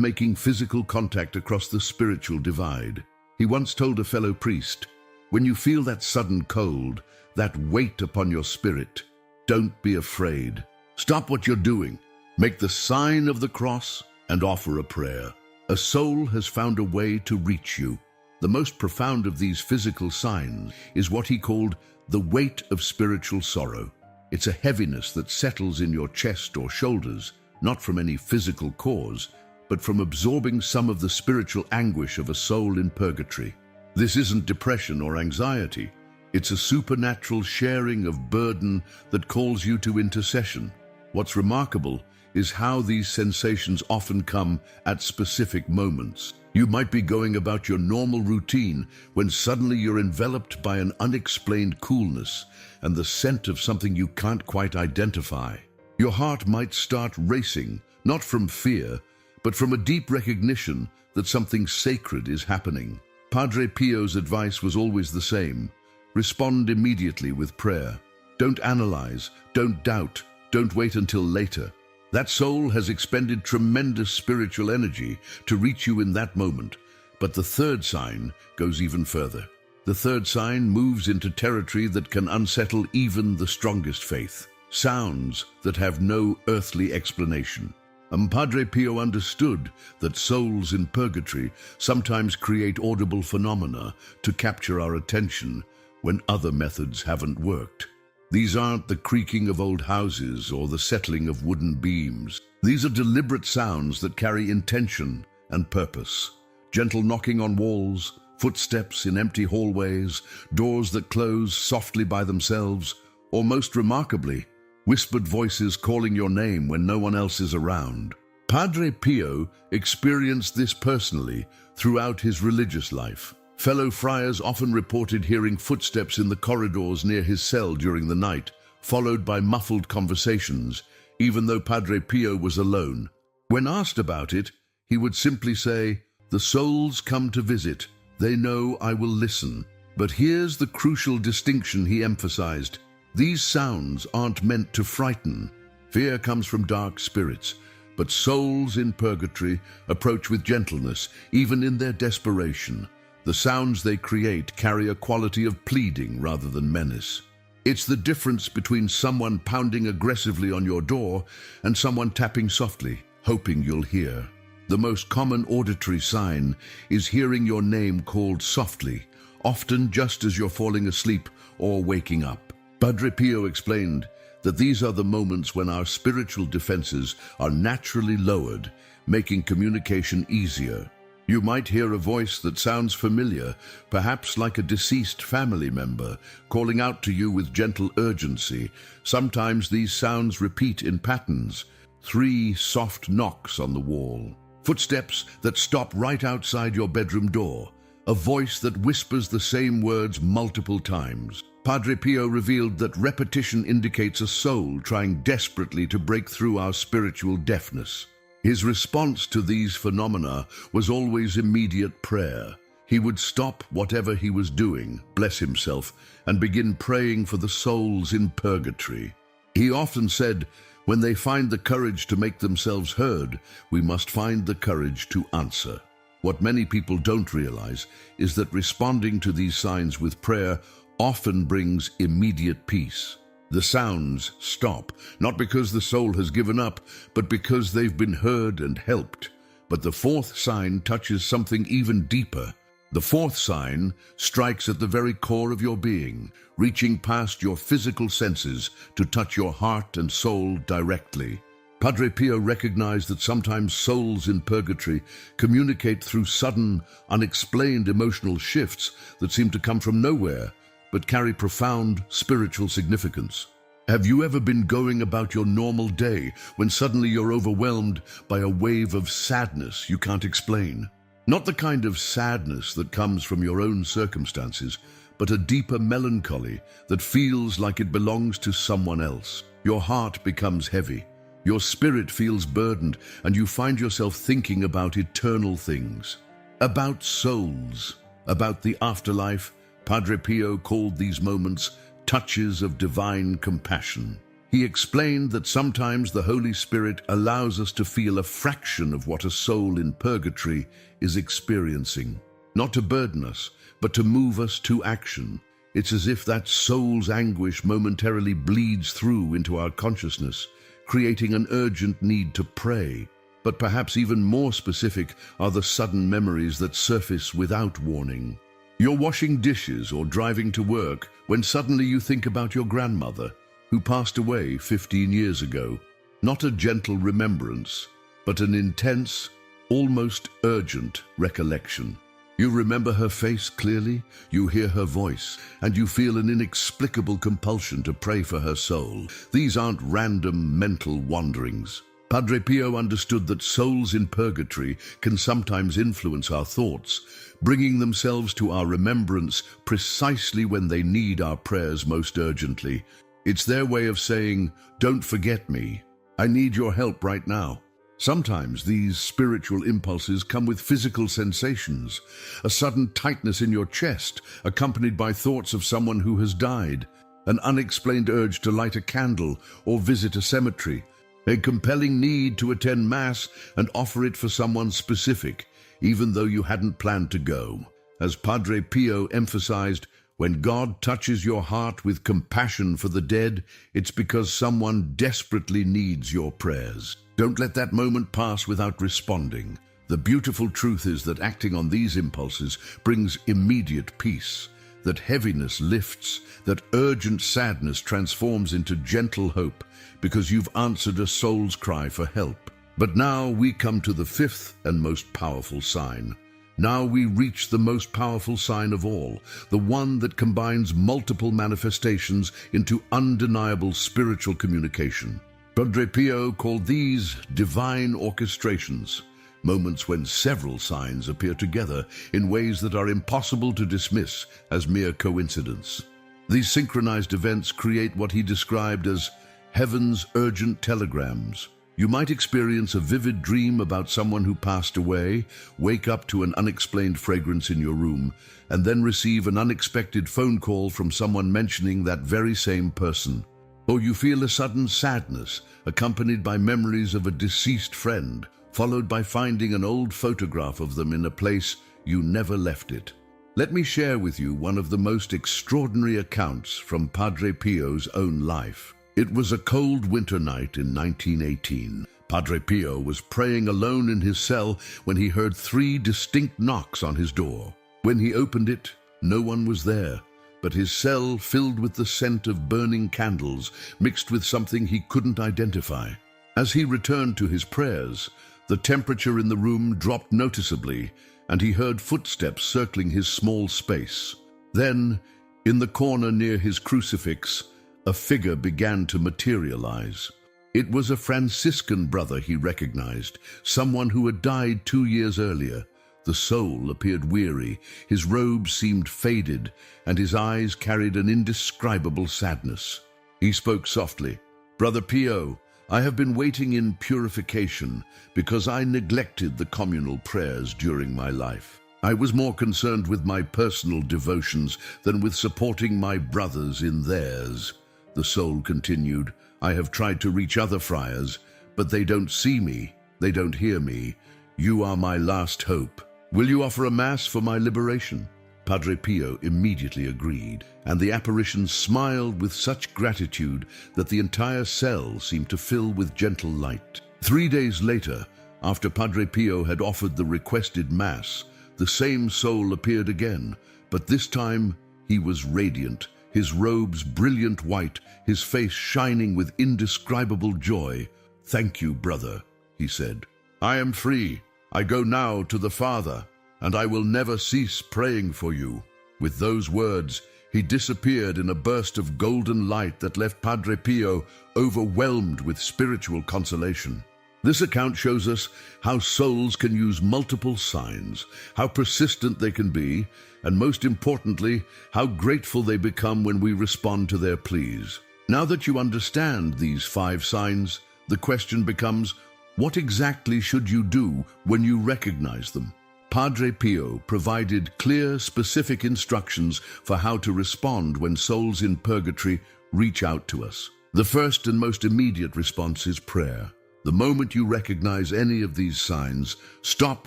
making physical contact across the spiritual divide. He once told a fellow priest, "When you feel that sudden cold, that weight upon your spirit, don't be afraid. Stop what you're doing. Make the sign of the cross and offer a prayer. A soul has found a way to reach you." The most profound of these physical signs is what he called the weight of spiritual sorrow. It's a heaviness that settles in your chest or shoulders, not from any physical cause, but from absorbing some of the spiritual anguish of a soul in purgatory. This isn't depression or anxiety. It's a supernatural sharing of burden that calls you to intercession. What's remarkable is how these sensations often come at specific moments. You might be going about your normal routine when suddenly you're enveloped by an unexplained coolness and the scent of something you can't quite identify. Your heart might start racing, not from fear, but from a deep recognition that something sacred is happening. Padre Pio's advice was always the same: respond immediately with prayer. Don't analyze, don't doubt, don't wait until later. That soul has expended tremendous spiritual energy to reach you in that moment. But the third sign goes even further. The third sign moves into territory that can unsettle even the strongest faith. Sounds that have no earthly explanation. And Padre Pio understood that souls in purgatory sometimes create audible phenomena to capture our attention when other methods haven't worked. These aren't the creaking of old houses or the settling of wooden beams. These are deliberate sounds that carry intention and purpose. Gentle knocking on walls, footsteps in empty hallways, doors that close softly by themselves, or most remarkably, whispered voices calling your name when no one else is around. Padre Pio experienced this personally throughout his religious life. Fellow friars often reported hearing footsteps in the corridors near his cell during the night, followed by muffled conversations, even though Padre Pio was alone. When asked about it, he would simply say, "The souls come to visit. They know I will listen." But here's the crucial distinction he emphasized. These sounds aren't meant to frighten. Fear comes from dark spirits, but souls in purgatory approach with gentleness, even in their desperation. The sounds they create carry a quality of pleading rather than menace. It's the difference between someone pounding aggressively on your door and someone tapping softly, hoping you'll hear. The most common auditory sign is hearing your name called softly, often just as you're falling asleep or waking up. Padre Pio explained that these are the moments when our spiritual defenses are naturally lowered, making communication easier. You might hear a voice that sounds familiar, perhaps like a deceased family member, calling out to you with gentle urgency. Sometimes these sounds repeat in patterns. 3 soft knocks on the wall. Footsteps that stop right outside your bedroom door. A voice that whispers the same words multiple times. Padre Pio revealed that repetition indicates a soul trying desperately to break through our spiritual deafness. His response to these phenomena was always immediate prayer. He would stop whatever he was doing, bless himself, and begin praying for the souls in purgatory. He often said, when they find the courage to make themselves heard, we must find the courage to answer. What many people don't realize is that responding to these signs with prayer often brings immediate peace. The sounds stop, not because the soul has given up, but because they've been heard and helped. But the 4th sign touches something even deeper. The 4th sign strikes at the very core of your being, reaching past your physical senses to touch your heart and soul directly. Padre Pio recognized that sometimes souls in purgatory communicate through sudden, unexplained emotional shifts that seem to come from nowhere, but carry profound spiritual significance. Have you ever been going about your normal day when suddenly you're overwhelmed by a wave of sadness you can't explain? Not the kind of sadness that comes from your own circumstances, but a deeper melancholy that feels like it belongs to someone else. Your heart becomes heavy, your spirit feels burdened, and you find yourself thinking about eternal things, about souls, about the afterlife. Padre Pio called these moments touches of divine compassion. He explained that sometimes the Holy Spirit allows us to feel a fraction of what a soul in purgatory is experiencing, not to burden us, but to move us to action. It's as if that soul's anguish momentarily bleeds through into our consciousness, creating an urgent need to pray. But perhaps even more specific are the sudden memories that surface without warning. You're washing dishes or driving to work when suddenly you think about your grandmother, who passed away 15 years ago. Not a gentle remembrance, but an intense, almost urgent recollection. You remember her face clearly, you hear her voice, and you feel an inexplicable compulsion to pray for her soul. These aren't random mental wanderings. Padre Pio understood that souls in purgatory can sometimes influence our thoughts, bringing themselves to our remembrance precisely when they need our prayers most urgently. It's their way of saying, "Don't forget me. I need your help right now." Sometimes these spiritual impulses come with physical sensations, a sudden tightness in your chest, accompanied by thoughts of someone who has died, an unexplained urge to light a candle or visit a cemetery, a compelling need to attend Mass and offer it for someone specific, even though you hadn't planned to go. As Padre Pio emphasized, when God touches your heart with compassion for the dead, it's because someone desperately needs your prayers. Don't let that moment pass without responding. The beautiful truth is that acting on these impulses brings immediate peace, that heaviness lifts, that urgent sadness transforms into gentle hope, because you've answered a soul's cry for help. But now we come to the 5th and most powerful sign. Now we reach the most powerful sign of all, the one that combines multiple manifestations into undeniable spiritual communication. Padre Pio called these divine orchestrations, moments when several signs appear together in ways that are impossible to dismiss as mere coincidence. These synchronized events create what he described as heaven's urgent telegrams. You might experience a vivid dream about someone who passed away, wake up to an unexplained fragrance in your room, and then receive an unexpected phone call from someone mentioning that very same person. Or you feel a sudden sadness, accompanied by memories of a deceased friend, followed by finding an old photograph of them in a place you never left it. Let me share with you one of the most extraordinary accounts from Padre Pio's own life. It was a cold winter night in 1918. Padre Pio was praying alone in his cell when he heard 3 distinct knocks on his door. When he opened it, no one was there, but his cell filled with the scent of burning candles mixed with something he couldn't identify. As he returned to his prayers, the temperature in the room dropped noticeably, and he heard footsteps circling his small space. Then, in the corner near his crucifix, a figure began to materialize. It was a Franciscan brother he recognized, someone who had died 2 years earlier. The soul appeared weary, his robes seemed faded, and his eyes carried an indescribable sadness. He spoke softly. "Brother Pio, I have been waiting in purification because I neglected the communal prayers during my life. I was more concerned with my personal devotions than with supporting my brothers in theirs." The soul continued, "I have tried to reach other friars, but they don't see me, they don't hear me. You are my last hope. Will you offer a mass for my liberation?" Padre Pio immediately agreed, and the apparition smiled with such gratitude that the entire cell seemed to fill with gentle light. 3 days later, after Padre Pio had offered the requested mass, the same soul appeared again, but this time he was radiant, his robes brilliant white, his face shining with indescribable joy. "Thank you, brother," he said. "I am free. I go now to the Father, and I will never cease praying for you." With those words, he disappeared in a burst of golden light that left Padre Pio overwhelmed with spiritual consolation. This account shows us how souls can use multiple signs, how persistent they can be, and most importantly, how grateful they become when we respond to their pleas. Now that you understand these 5 signs, the question becomes, what exactly should you do when you recognize them? Padre Pio provided clear, specific instructions for how to respond when souls in purgatory reach out to us. The first and most immediate response is prayer. The moment you recognize any of these signs, stop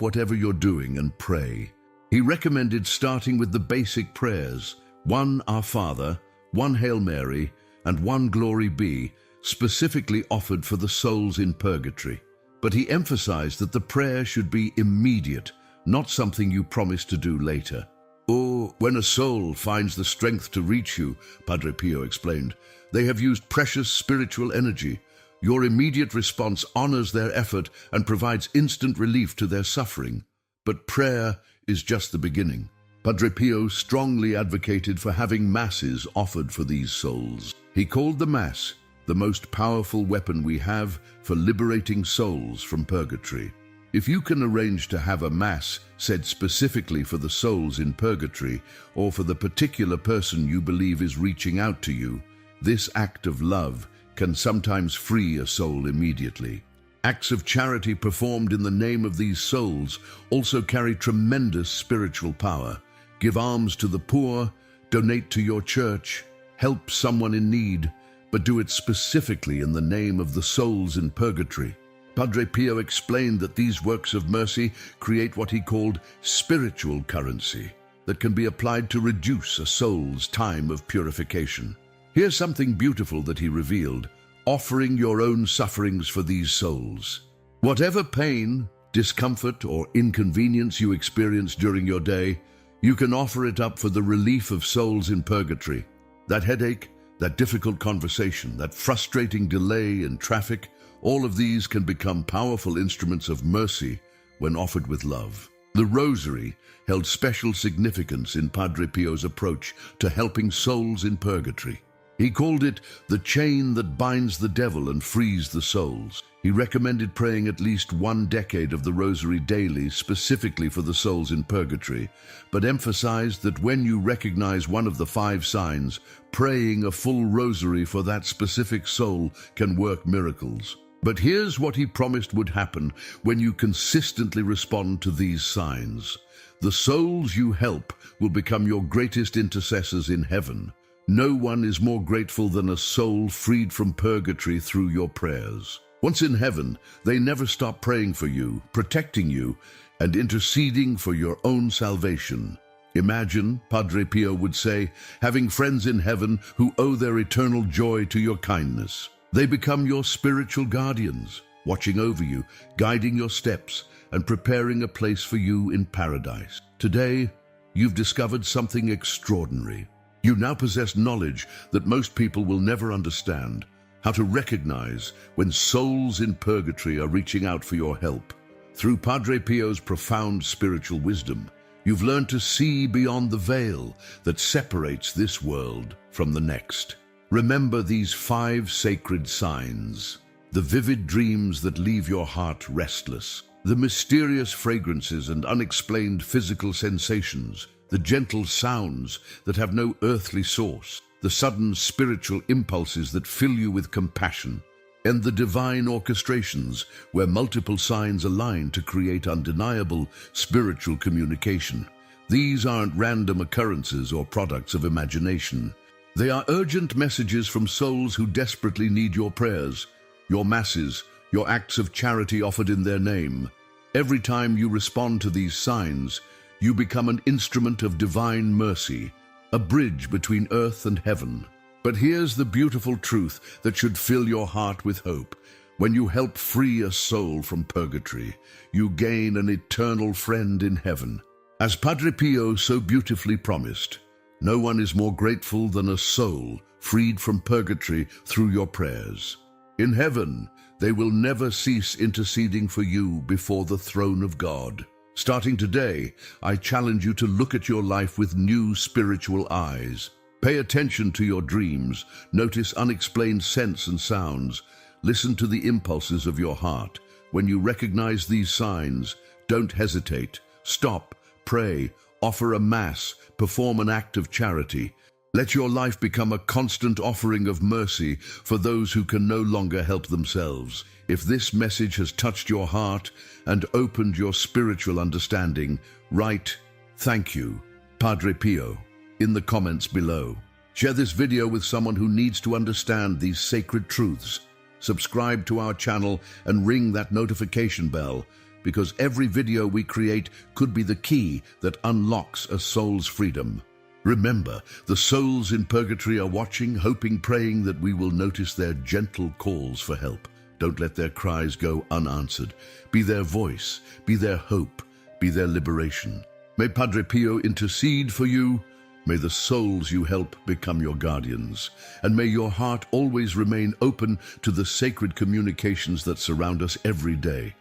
whatever you're doing and pray. He recommended starting with the basic prayers, 1 Our Father, 1 Hail Mary, and 1 Glory Be, specifically offered for the souls in purgatory. But he emphasized that the prayer should be immediate, not something you promise to do later. "Or when a soul finds the strength to reach you," Padre Pio explained, "they have used precious spiritual energy. Your immediate response honors their effort and provides instant relief to their suffering. But prayer is just the beginning." Padre Pio strongly advocated for having masses offered for these souls. He called the Mass the most powerful weapon we have for liberating souls from purgatory. If you can arrange to have a Mass said specifically for the souls in purgatory or for the particular person you believe is reaching out to you, this act of love can sometimes free a soul immediately. Acts of charity performed in the name of these souls also carry tremendous spiritual power. Give alms to the poor, donate to your church, help someone in need, but do it specifically in the name of the souls in purgatory. Padre Pio explained that these works of mercy create what he called spiritual currency that can be applied to reduce a soul's time of purification. Here's something beautiful that he revealed: offering your own sufferings for these souls. Whatever pain, discomfort, or inconvenience you experience during your day, you can offer it up for the relief of souls in purgatory. That headache, that difficult conversation, that frustrating delay in traffic, all of these can become powerful instruments of mercy when offered with love. The Rosary held special significance in Padre Pio's approach to helping souls in purgatory. He called it the chain that binds the devil and frees the souls. He recommended praying at least 1 decade of the Rosary daily, specifically for the souls in purgatory, but emphasized that when you recognize one of the 5 signs, praying a full Rosary for that specific soul can work miracles. But here's what he promised would happen when you consistently respond to these signs. The souls you help will become your greatest intercessors in heaven. No one is more grateful than a soul freed from purgatory through your prayers. Once in heaven, they never stop praying for you, protecting you, and interceding for your own salvation. Imagine, Padre Pio would say, having friends in heaven who owe their eternal joy to your kindness. They become your spiritual guardians, watching over you, guiding your steps, and preparing a place for you in paradise. Today, you've discovered something extraordinary. You now possess knowledge that most people will never understand: how to recognize when souls in purgatory are reaching out for your help. Through Padre Pio's profound spiritual wisdom, you've learned to see beyond the veil that separates this world from the next. Remember these 5 sacred signs: the vivid dreams that leave your heart restless, the mysterious fragrances and unexplained physical sensations, the gentle sounds that have no earthly source, the sudden spiritual impulses that fill you with compassion, and the divine orchestrations where multiple signs align to create undeniable spiritual communication. These aren't random occurrences or products of imagination. They are urgent messages from souls who desperately need your prayers, your masses, your acts of charity offered in their name. Every time you respond to these signs, you become an instrument of divine mercy, a bridge between earth and heaven. But here's the beautiful truth that should fill your heart with hope. When you help free a soul from purgatory, you gain an eternal friend in heaven. As Padre Pio so beautifully promised, no one is more grateful than a soul freed from purgatory through your prayers. In heaven, they will never cease interceding for you before the throne of God. Starting today, I challenge you to look at your life with new spiritual eyes. Pay attention to your dreams, notice unexplained scents and sounds, listen to the impulses of your heart. When you recognize these signs, don't hesitate. Stop, pray, offer a mass, perform an act of charity. Let your life become a constant offering of mercy for those who can no longer help themselves. If this message has touched your heart and opened your spiritual understanding, write "Thank you, Padre Pio" in the comments below. Share this video with someone who needs to understand these sacred truths. Subscribe to our channel and ring that notification bell, because every video we create could be the key that unlocks a soul's freedom. Remember, the souls in purgatory are watching, hoping, praying that we will notice their gentle calls for help. Don't let their cries go unanswered. Be their voice, be their hope, be their liberation. May Padre Pio intercede for you. May the souls you help become your guardians. And may your heart always remain open to the sacred communications that surround us every day.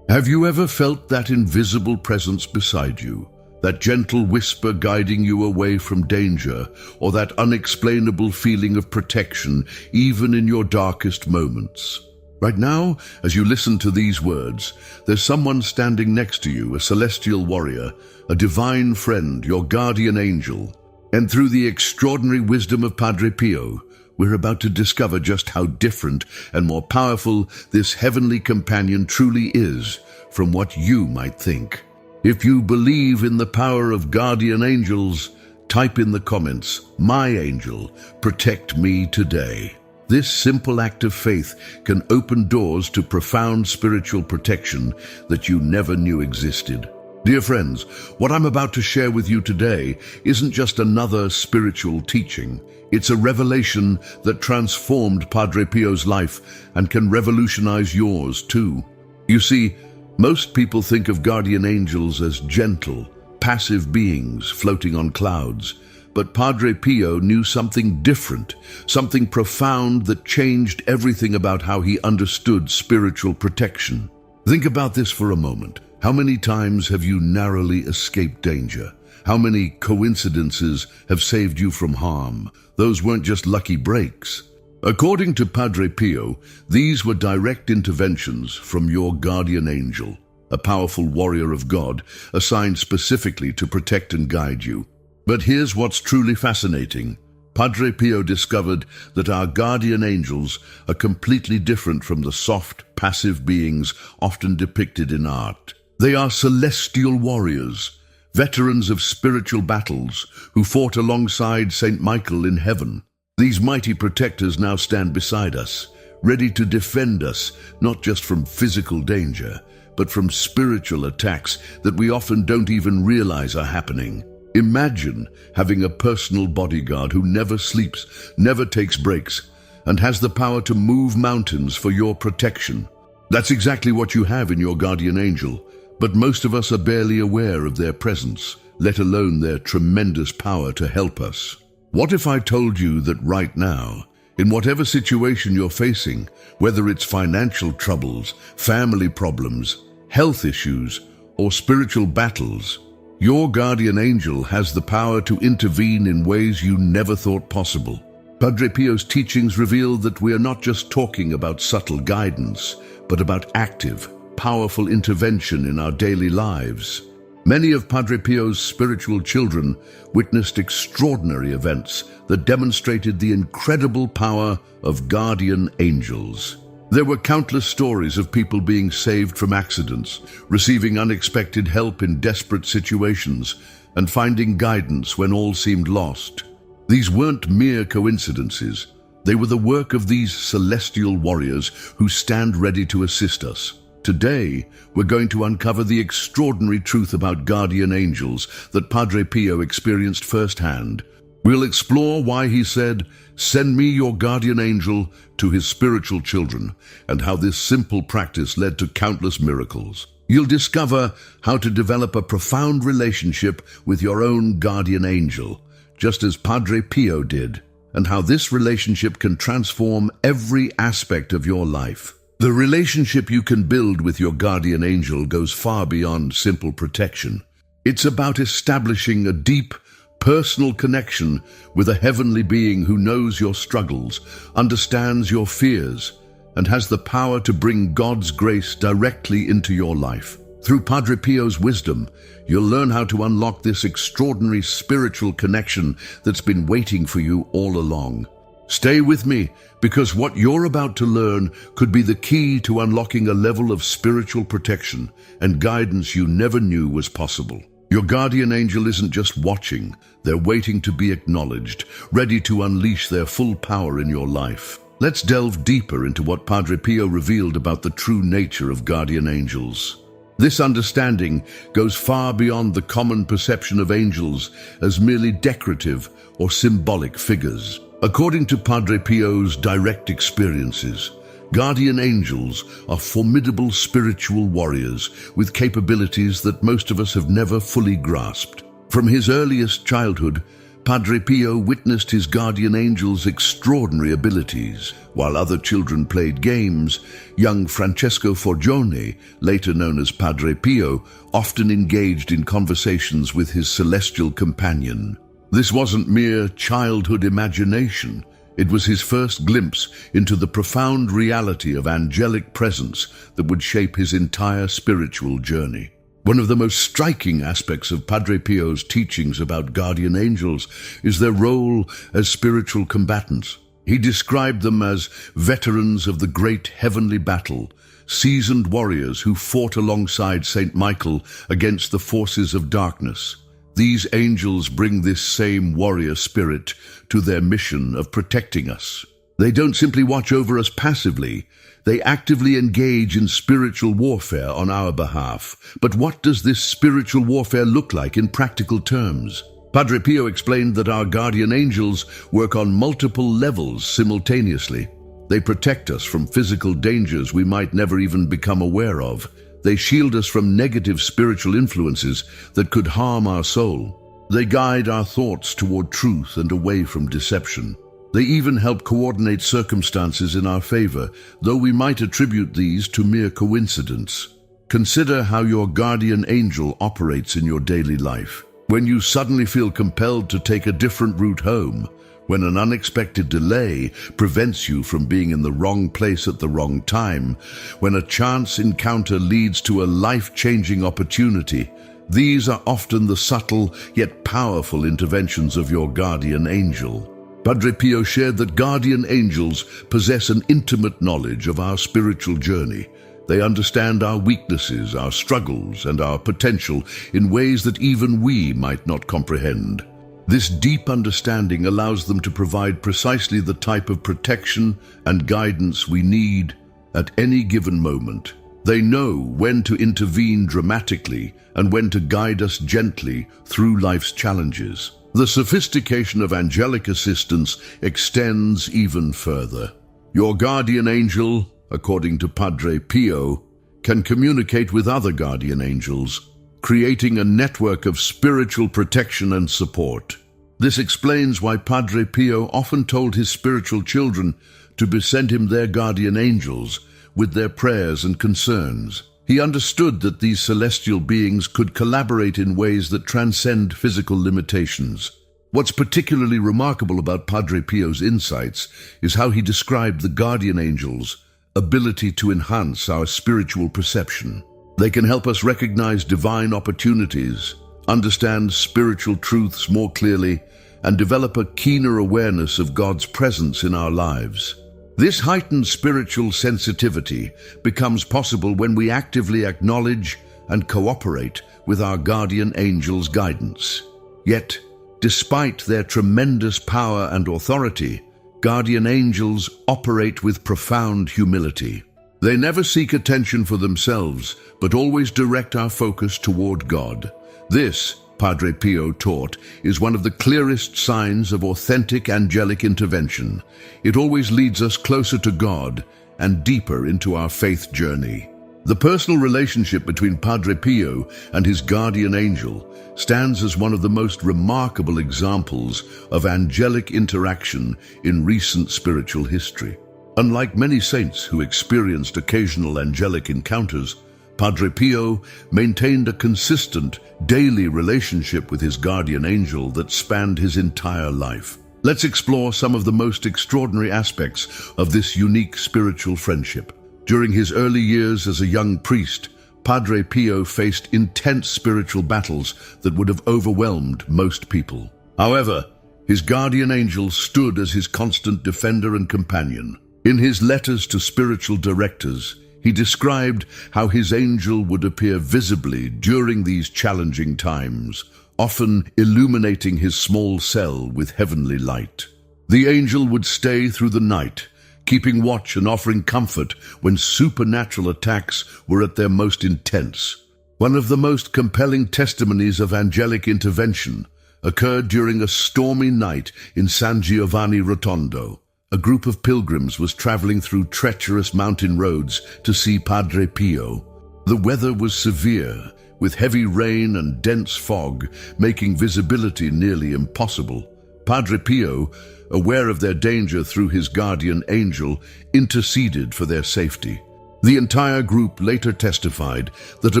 Have you ever felt that invisible presence beside you? That gentle whisper guiding you away from danger, or that unexplainable feeling of protection even in your darkest moments? Right now, as you listen to these words, there's someone standing next to you, a celestial warrior, a divine friend, your guardian angel. And through the extraordinary wisdom of Padre Pio, we're about to discover just how different and more powerful this heavenly companion truly is from what you might think. If you believe in the power of guardian angels, type in the comments, "My angel, protect me today." This simple act of faith can open doors to profound spiritual protection that you never knew existed. Dear friends, what I'm about to share with you today isn't just another spiritual teaching. It's a revelation that transformed Padre Pio's life and can revolutionize yours too. You see, most people think of guardian angels as gentle, passive beings floating on clouds. But Padre Pio knew something different, something profound that changed everything about how he understood spiritual protection. Think about this for a moment. How many times have you narrowly escaped danger? How many coincidences have saved you from harm? Those weren't just lucky breaks. According to Padre Pio, these were direct interventions from your guardian angel, a powerful warrior of God assigned specifically to protect and guide you. But here's what's truly fascinating. Padre Pio discovered that our guardian angels are completely different from the soft, passive beings often depicted in art. They are celestial warriors, veterans of spiritual battles who fought alongside Saint Michael in heaven. These mighty protectors now stand beside us, ready to defend us, not just from physical danger, but from spiritual attacks that we often don't even realize are happening. Imagine having a personal bodyguard who never sleeps, never takes breaks, and has the power to move mountains for your protection. That's exactly what you have in your guardian angel, but most of us are barely aware of their presence, let alone their tremendous power to help us. What if I told you that right now, In whatever situation you're facing, whether it's financial troubles, family problems, health issues, or spiritual battles, your guardian angel has the power to intervene in ways you never thought possible. Padre Pio's teachings reveal that we are not just talking about subtle guidance, but about active, powerful intervention in our daily lives. Many of Padre Pio's spiritual children witnessed extraordinary events that demonstrated the incredible power of guardian angels. There were countless stories of people being saved from accidents, receiving unexpected help in desperate situations, and finding guidance when all seemed lost. These weren't mere coincidences. They were the work of these celestial warriors who stand ready to assist us. Today, we're going to uncover the extraordinary truth about guardian angels that Padre Pio experienced firsthand. We'll explore why he said, "Send me your guardian angel," to his spiritual children, and how this simple practice led to countless miracles. You'll discover how to develop a profound relationship with your own guardian angel, just as Padre Pio did, and how this relationship can transform every aspect of your life. The relationship you can build with your guardian angel goes far beyond simple protection. It's about establishing a deep, personal connection with a heavenly being who knows your struggles, understands your fears, and has the power to bring God's grace directly into your life. Through Padre Pio's wisdom, you'll learn how to unlock this extraordinary spiritual connection that's been waiting for you all along. Stay with me, because what you're about to learn could be the key to unlocking a level of spiritual protection and guidance you never knew was possible. Your guardian angel isn't just watching, they're waiting to be acknowledged, ready to unleash their full power in your life. Let's delve deeper into what Padre Pio revealed about the true nature of guardian angels. This understanding goes far beyond the common perception of angels as merely decorative or symbolic figures. According to Padre Pio's direct experiences, guardian angels are formidable spiritual warriors with capabilities that most of us have never fully grasped. From his earliest childhood, Padre Pio witnessed his guardian angel's extraordinary abilities. While other children played games, young Francesco Forgione, later known as Padre Pio, often engaged in conversations with his celestial companion. This wasn't mere childhood imagination. It was his first glimpse into the profound reality of angelic presence that would shape his entire spiritual journey. One of the most striking aspects of Padre Pio's teachings about guardian angels is their role as spiritual combatants. He described them as veterans of the great heavenly battle, seasoned warriors who fought alongside Saint Michael against the forces of darkness. These angels bring this same warrior spirit to their mission of protecting us. They don't simply watch over us passively, they actively engage in spiritual warfare on our behalf. But what does this spiritual warfare look like in practical terms? Padre Pio explained that our guardian angels work on multiple levels simultaneously. They protect us from physical dangers we might never even become aware of. They shield us from negative spiritual influences that could harm our soul. They guide our thoughts toward truth and away from deception. They even help coordinate circumstances in our favor, though we might attribute these to mere coincidence. Consider how your guardian angel operates in your daily life. When you suddenly feel compelled to take a different route home, when an unexpected delay prevents you from being in the wrong place at the wrong time, when a chance encounter leads to a life-changing opportunity, these are often the subtle yet powerful interventions of your guardian angel. Padre Pio shared that guardian angels possess an intimate knowledge of our spiritual journey. They understand our weaknesses, our struggles, and our potential in ways that even we might not comprehend. This deep understanding allows them to provide precisely the type of protection and guidance we need at any given moment. They know when to intervene dramatically and when to guide us gently through life's challenges. The sophistication of angelic assistance extends even further. Your guardian angel, according to Padre Pio, can communicate with other guardian angels, creating a network of spiritual protection and support. This explains why Padre Pio often told his spiritual children to send him their guardian angels with their prayers and concerns. He understood that these celestial beings could collaborate in ways that transcend physical limitations. What's particularly remarkable about Padre Pio's insights is how he described the guardian angels' ability to enhance our spiritual perception. They can help us recognize divine opportunities, understand spiritual truths more clearly, and develop a keener awareness of God's presence in our lives. This heightened spiritual sensitivity becomes possible when we actively acknowledge and cooperate with our guardian angels' guidance. Yet, despite their tremendous power and authority, guardian angels operate with profound humility. They never seek attention for themselves, but always direct our focus toward God. This, Padre Pio taught, is one of the clearest signs of authentic angelic intervention. It always leads us closer to God and deeper into our faith journey. The personal relationship between Padre Pio and his guardian angel stands as one of the most remarkable examples of angelic interaction in recent spiritual history. Unlike many saints who experienced occasional angelic encounters, Padre Pio maintained a consistent, daily relationship with his guardian angel that spanned his entire life. Let's explore some of the most extraordinary aspects of this unique spiritual friendship. During his early years as a young priest, Padre Pio faced intense spiritual battles that would have overwhelmed most people. However, his guardian angel stood as his constant defender and companion. In his letters to spiritual directors, he described how his angel would appear visibly during these challenging times, often illuminating his small cell with heavenly light. The angel would stay through the night, keeping watch and offering comfort when supernatural attacks were at their most intense. One of the most compelling testimonies of angelic intervention occurred during a stormy night in San Giovanni Rotondo. A group of pilgrims was traveling through treacherous mountain roads to see Padre Pio. The weather was severe, with heavy rain and dense fog making visibility nearly impossible. Padre Pio, aware of their danger through his guardian angel, interceded for their safety. The entire group later testified that a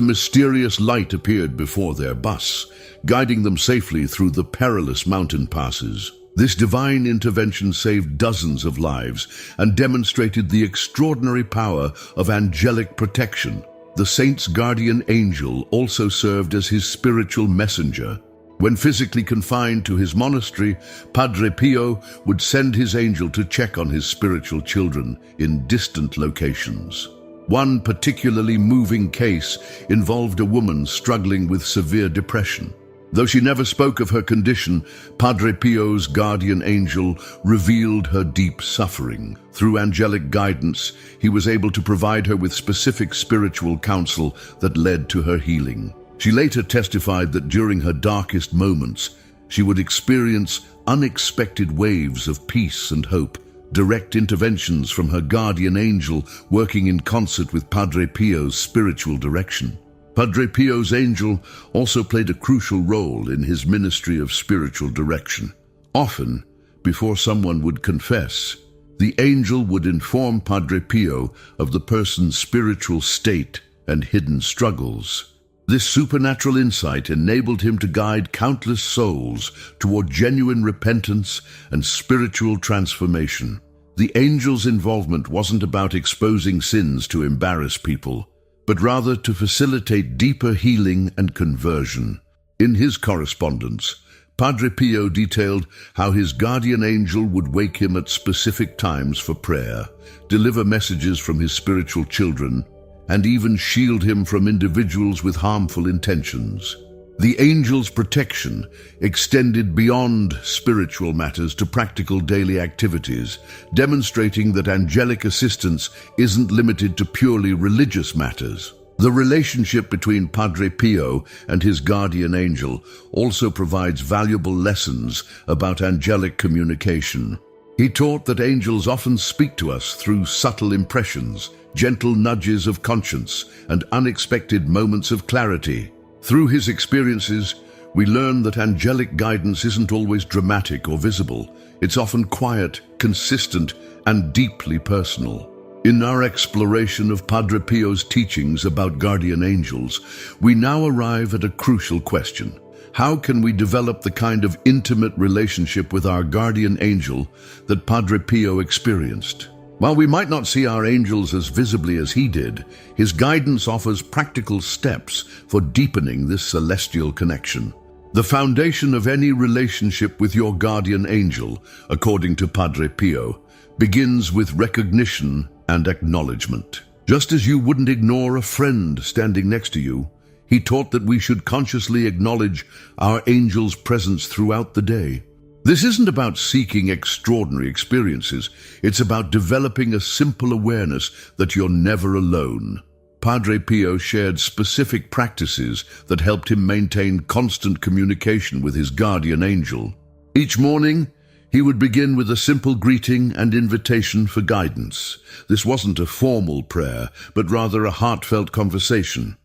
mysterious light appeared before their bus, guiding them safely through the perilous mountain passes. This divine intervention saved dozens of lives and demonstrated the extraordinary power of angelic protection. The saint's guardian angel also served as his spiritual messenger. When physically confined to his monastery, Padre Pio would send his angel to check on his spiritual children in distant locations. One particularly moving case involved a woman struggling with severe depression. Though she never spoke of her condition, Padre Pio's guardian angel revealed her deep suffering. Through angelic guidance, he was able to provide her with specific spiritual counsel that led to her healing. She later testified that during her darkest moments, she would experience unexpected waves of peace and hope, direct interventions from her guardian angel working in concert with Padre Pio's spiritual direction. Padre Pio's angel also played a crucial role in his ministry of spiritual direction. Often, before someone would confess, the angel would inform Padre Pio of the person's spiritual state and hidden struggles. This supernatural insight enabled him to guide countless souls toward genuine repentance and spiritual transformation. The angel's involvement wasn't about exposing sins to embarrass people, but rather to facilitate deeper healing and conversion. In his correspondence, Padre Pio detailed how his guardian angel would wake him at specific times for prayer, deliver messages from his spiritual children, and even shield him from individuals with harmful intentions. The angel's protection extended beyond spiritual matters to practical daily activities, demonstrating that angelic assistance isn't limited to purely religious matters. The relationship between Padre Pio and his guardian angel also provides valuable lessons about angelic communication. He taught that angels often speak to us through subtle impressions, gentle nudges of conscience, and unexpected moments of clarity. Through his experiences, we learn that angelic guidance isn't always dramatic or visible. It's often quiet, consistent, and deeply personal. In our exploration of Padre Pio's teachings about guardian angels, we now arrive at a crucial question. How can we develop the kind of intimate relationship with our guardian angel that Padre Pio experienced? While we might not see our angels as visibly as he did, his guidance offers practical steps for deepening this celestial connection. The foundation of any relationship with your guardian angel, according to Padre Pio, begins with recognition and acknowledgement. Just as you wouldn't ignore a friend standing next to you, he taught that we should consciously acknowledge our angel's presence throughout the day. This isn't about seeking extraordinary experiences. It's about developing a simple awareness that you're never alone. Padre Pio shared specific practices that helped him maintain constant communication with his guardian angel. Each morning, he would begin with a simple greeting and invitation for guidance. This wasn't a formal prayer, but rather a heartfelt conversation.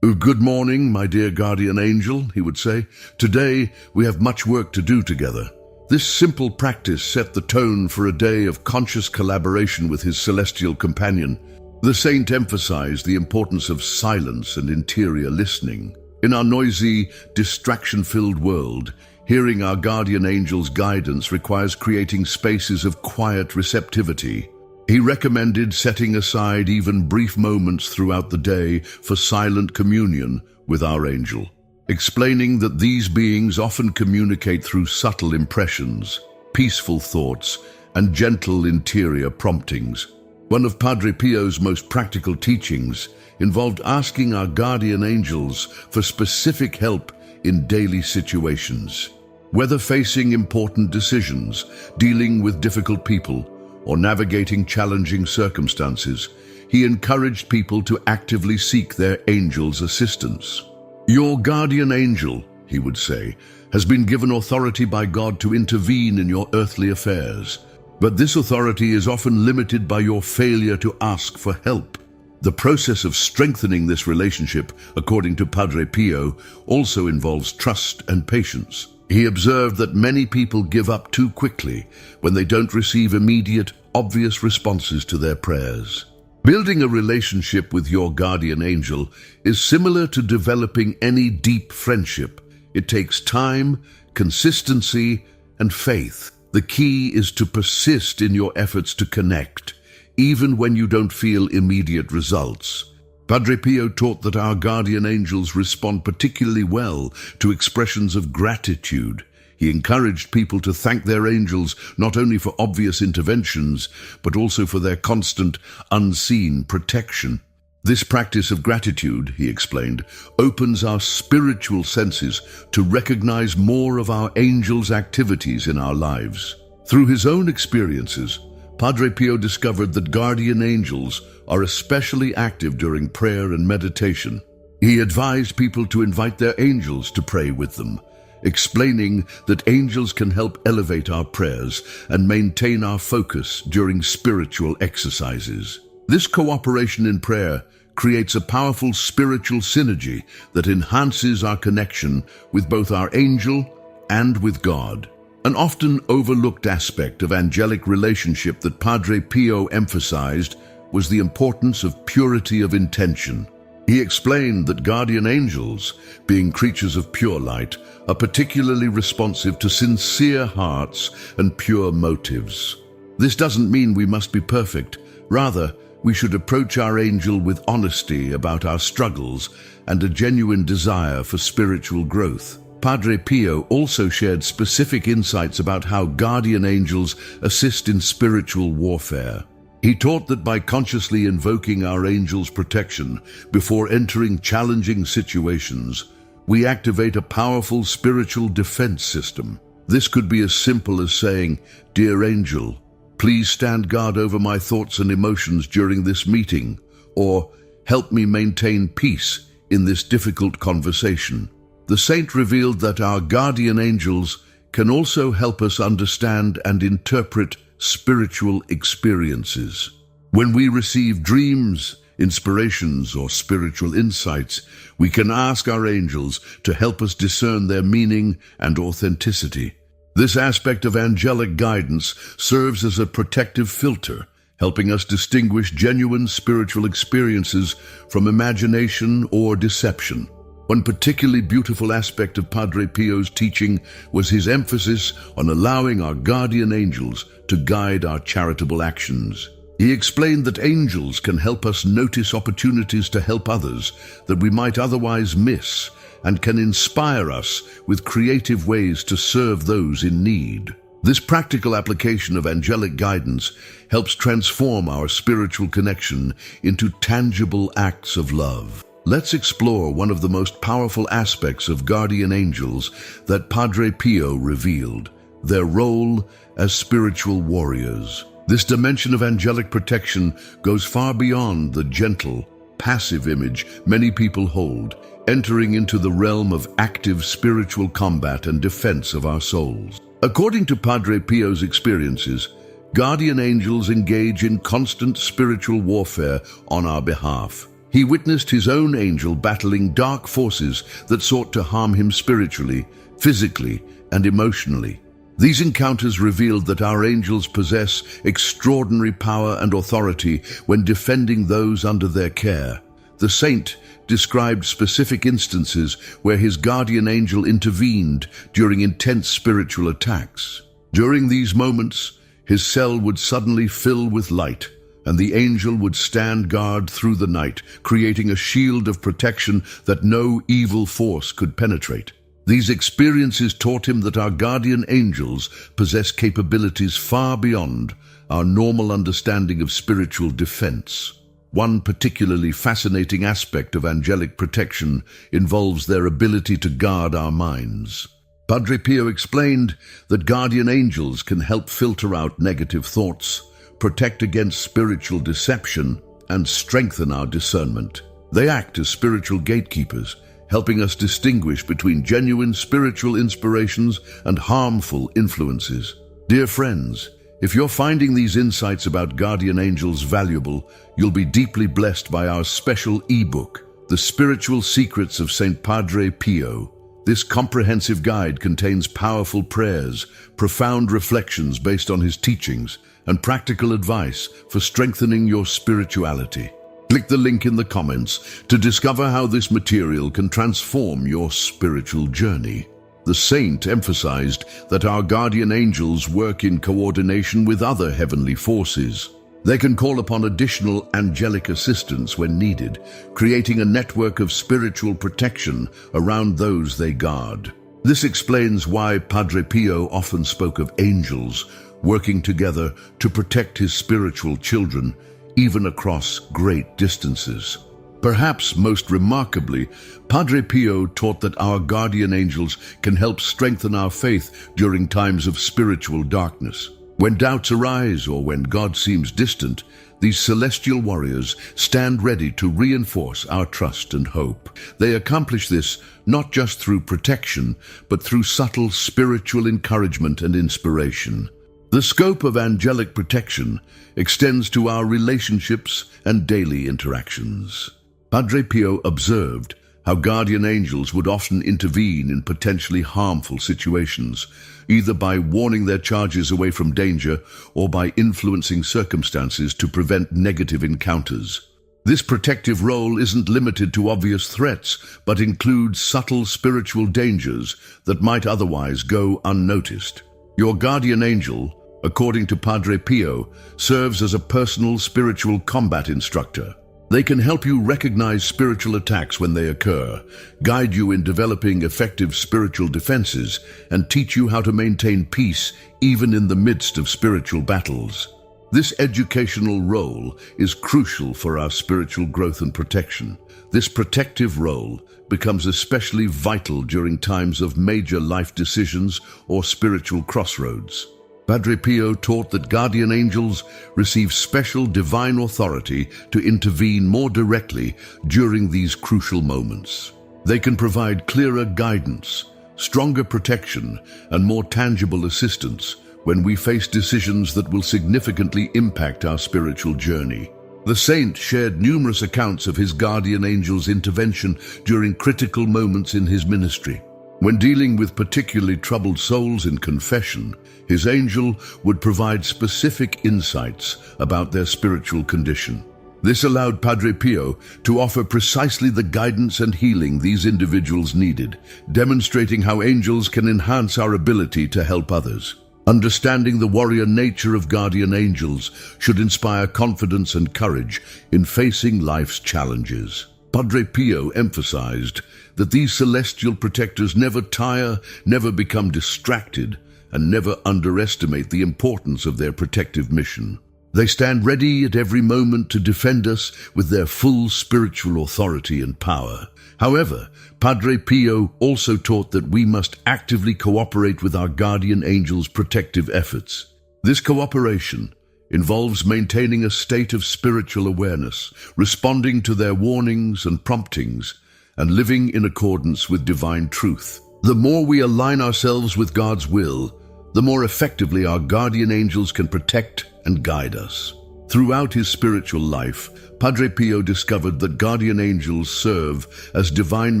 "Good morning, my dear guardian angel," he would say. "Today, we have much work to do together." This simple practice set the tone for a day of conscious collaboration with his celestial companion. The saint emphasized the importance of silence and interior listening. In our noisy, distraction-filled world, hearing our guardian angel's guidance requires creating spaces of quiet receptivity. He recommended setting aside even brief moments throughout the day for silent communion with our angel, explaining that these beings often communicate through subtle impressions, peaceful thoughts, and gentle interior promptings. One of Padre Pio's most practical teachings involved asking our guardian angels for specific help in daily situations. Whether facing important decisions, dealing with difficult people, or navigating challenging circumstances, he encouraged people to actively seek their angel's assistance. "Your guardian angel," he would say, "has been given authority by God to intervene in your earthly affairs. But this authority is often limited by your failure to ask for help." The process of strengthening this relationship, according to Padre Pio, also involves trust and patience. He observed that many people give up too quickly when they don't receive immediate, obvious responses to their prayers. Building a relationship with your guardian angel is similar to developing any deep friendship. It takes time, consistency, and faith. The key is to persist in your efforts to connect, even when you don't feel immediate results. Padre Pio taught that our guardian angels respond particularly well to expressions of gratitude. He encouraged people to thank their angels not only for obvious interventions, but also for their constant, unseen protection. This practice of gratitude, he explained, opens our spiritual senses to recognize more of our angels' activities in our lives. Through his own experiences, Padre Pio discovered that guardian angels are especially active during prayer and meditation. He advised people to invite their angels to pray with them, explaining that angels can help elevate our prayers and maintain our focus during spiritual exercises. This cooperation in prayer creates a powerful spiritual synergy that enhances our connection with both our angel and with God. An often overlooked aspect of angelic relationship that Padre Pio emphasized was the importance of purity of intention. He explained that guardian angels, being creatures of pure light, are particularly responsive to sincere hearts and pure motives. This doesn't mean we must be perfect. Rather, we should approach our angel with honesty about our struggles and a genuine desire for spiritual growth. Padre Pio also shared specific insights about how guardian angels assist in spiritual warfare. He taught that by consciously invoking our angel's protection before entering challenging situations, we activate a powerful spiritual defense system. This could be as simple as saying, "Dear angel, please stand guard over my thoughts and emotions during this meeting," or "Help me maintain peace in this difficult conversation." The saint revealed that our guardian angels can also help us understand and interpret spiritual experiences. When we receive dreams, inspirations, or spiritual insights, we can ask our angels to help us discern their meaning and authenticity. This aspect of angelic guidance serves as a protective filter, helping us distinguish genuine spiritual experiences from imagination or deception. One particularly beautiful aspect of Padre Pio's teaching was his emphasis on allowing our guardian angels to guide our charitable actions. He explained that angels can help us notice opportunities to help others that we might otherwise miss, and can inspire us with creative ways to serve those in need. This practical application of angelic guidance helps transform our spiritual connection into tangible acts of love. Let's explore one of the most powerful aspects of guardian angels that Padre Pio revealed: their role as spiritual warriors. This dimension of angelic protection goes far beyond the gentle, passive image many people hold, entering into the realm of active spiritual combat and defense of our souls. According to Padre Pio's experiences, guardian angels engage in constant spiritual warfare on our behalf. He witnessed his own angel battling dark forces that sought to harm him spiritually, physically, and emotionally. These encounters revealed that our angels possess extraordinary power and authority when defending those under their care. The saint described specific instances where his guardian angel intervened during intense spiritual attacks. During these moments, his cell would suddenly fill with light, and the angel would stand guard through the night, creating a shield of protection that no evil force could penetrate. These experiences taught him that our guardian angels possess capabilities far beyond our normal understanding of spiritual defense. One particularly fascinating aspect of angelic protection involves their ability to guard our minds. Padre Pio explained that guardian angels can help filter out negative thoughts, protect against spiritual deception, and strengthen our discernment. They act as spiritual gatekeepers, helping us distinguish between genuine spiritual inspirations and harmful influences. Dear friends, if you're finding these insights about guardian angels valuable, you'll be deeply blessed by our special ebook, The Spiritual Secrets of St. Padre Pio. This comprehensive guide contains powerful prayers, profound reflections based on his teachings, and practical advice for strengthening your spirituality. Click the link in the comments to discover how this material can transform your spiritual journey. The saint emphasized that our guardian angels work in coordination with other heavenly forces. They can call upon additional angelic assistance when needed, creating a network of spiritual protection around those they guard. This explains why Padre Pio often spoke of angels working together to protect his spiritual children, even across great distances. Perhaps most remarkably, Padre Pio taught that our guardian angels can help strengthen our faith during times of spiritual darkness. When doubts arise or when God seems distant, these celestial warriors stand ready to reinforce our trust and hope. They accomplish this not just through protection, but through subtle spiritual encouragement and inspiration. The scope of angelic protection extends to our relationships and daily interactions. Padre Pio observed how guardian angels would often intervene in potentially harmful situations, either by warning their charges away from danger or by influencing circumstances to prevent negative encounters. This protective role isn't limited to obvious threats, but includes subtle spiritual dangers that might otherwise go unnoticed. Your guardian angel, according to Padre Pio, serves as a personal spiritual combat instructor. They can help you recognize spiritual attacks when they occur, guide you in developing effective spiritual defenses, and teach you how to maintain peace even in the midst of spiritual battles. This educational role is crucial for our spiritual growth and protection. This protective role becomes especially vital during times of major life decisions or spiritual crossroads. Padre Pio taught that guardian angels receive special divine authority to intervene more directly during these crucial moments. They can provide clearer guidance, stronger protection, and more tangible assistance when we face decisions that will significantly impact our spiritual journey. The saint shared numerous accounts of his guardian angel's intervention during critical moments in his ministry. When dealing with particularly troubled souls in confession, his angel would provide specific insights about their spiritual condition. This allowed Padre Pio to offer precisely the guidance and healing these individuals needed, demonstrating how angels can enhance our ability to help others. Understanding the warrior nature of guardian angels should inspire confidence and courage in facing life's challenges. Padre Pio emphasized that these celestial protectors never tire, never become distracted, and never underestimate the importance of their protective mission. They stand ready at every moment to defend us with their full spiritual authority and power. However, Padre Pio also taught that we must actively cooperate with our guardian angels' protective efforts. This cooperation involves maintaining a state of spiritual awareness, responding to their warnings and promptings, and living in accordance with divine truth. The more we align ourselves with God's will, the more effectively our guardian angels can protect and guide us. Throughout his spiritual life, Padre Pio discovered that guardian angels serve as divine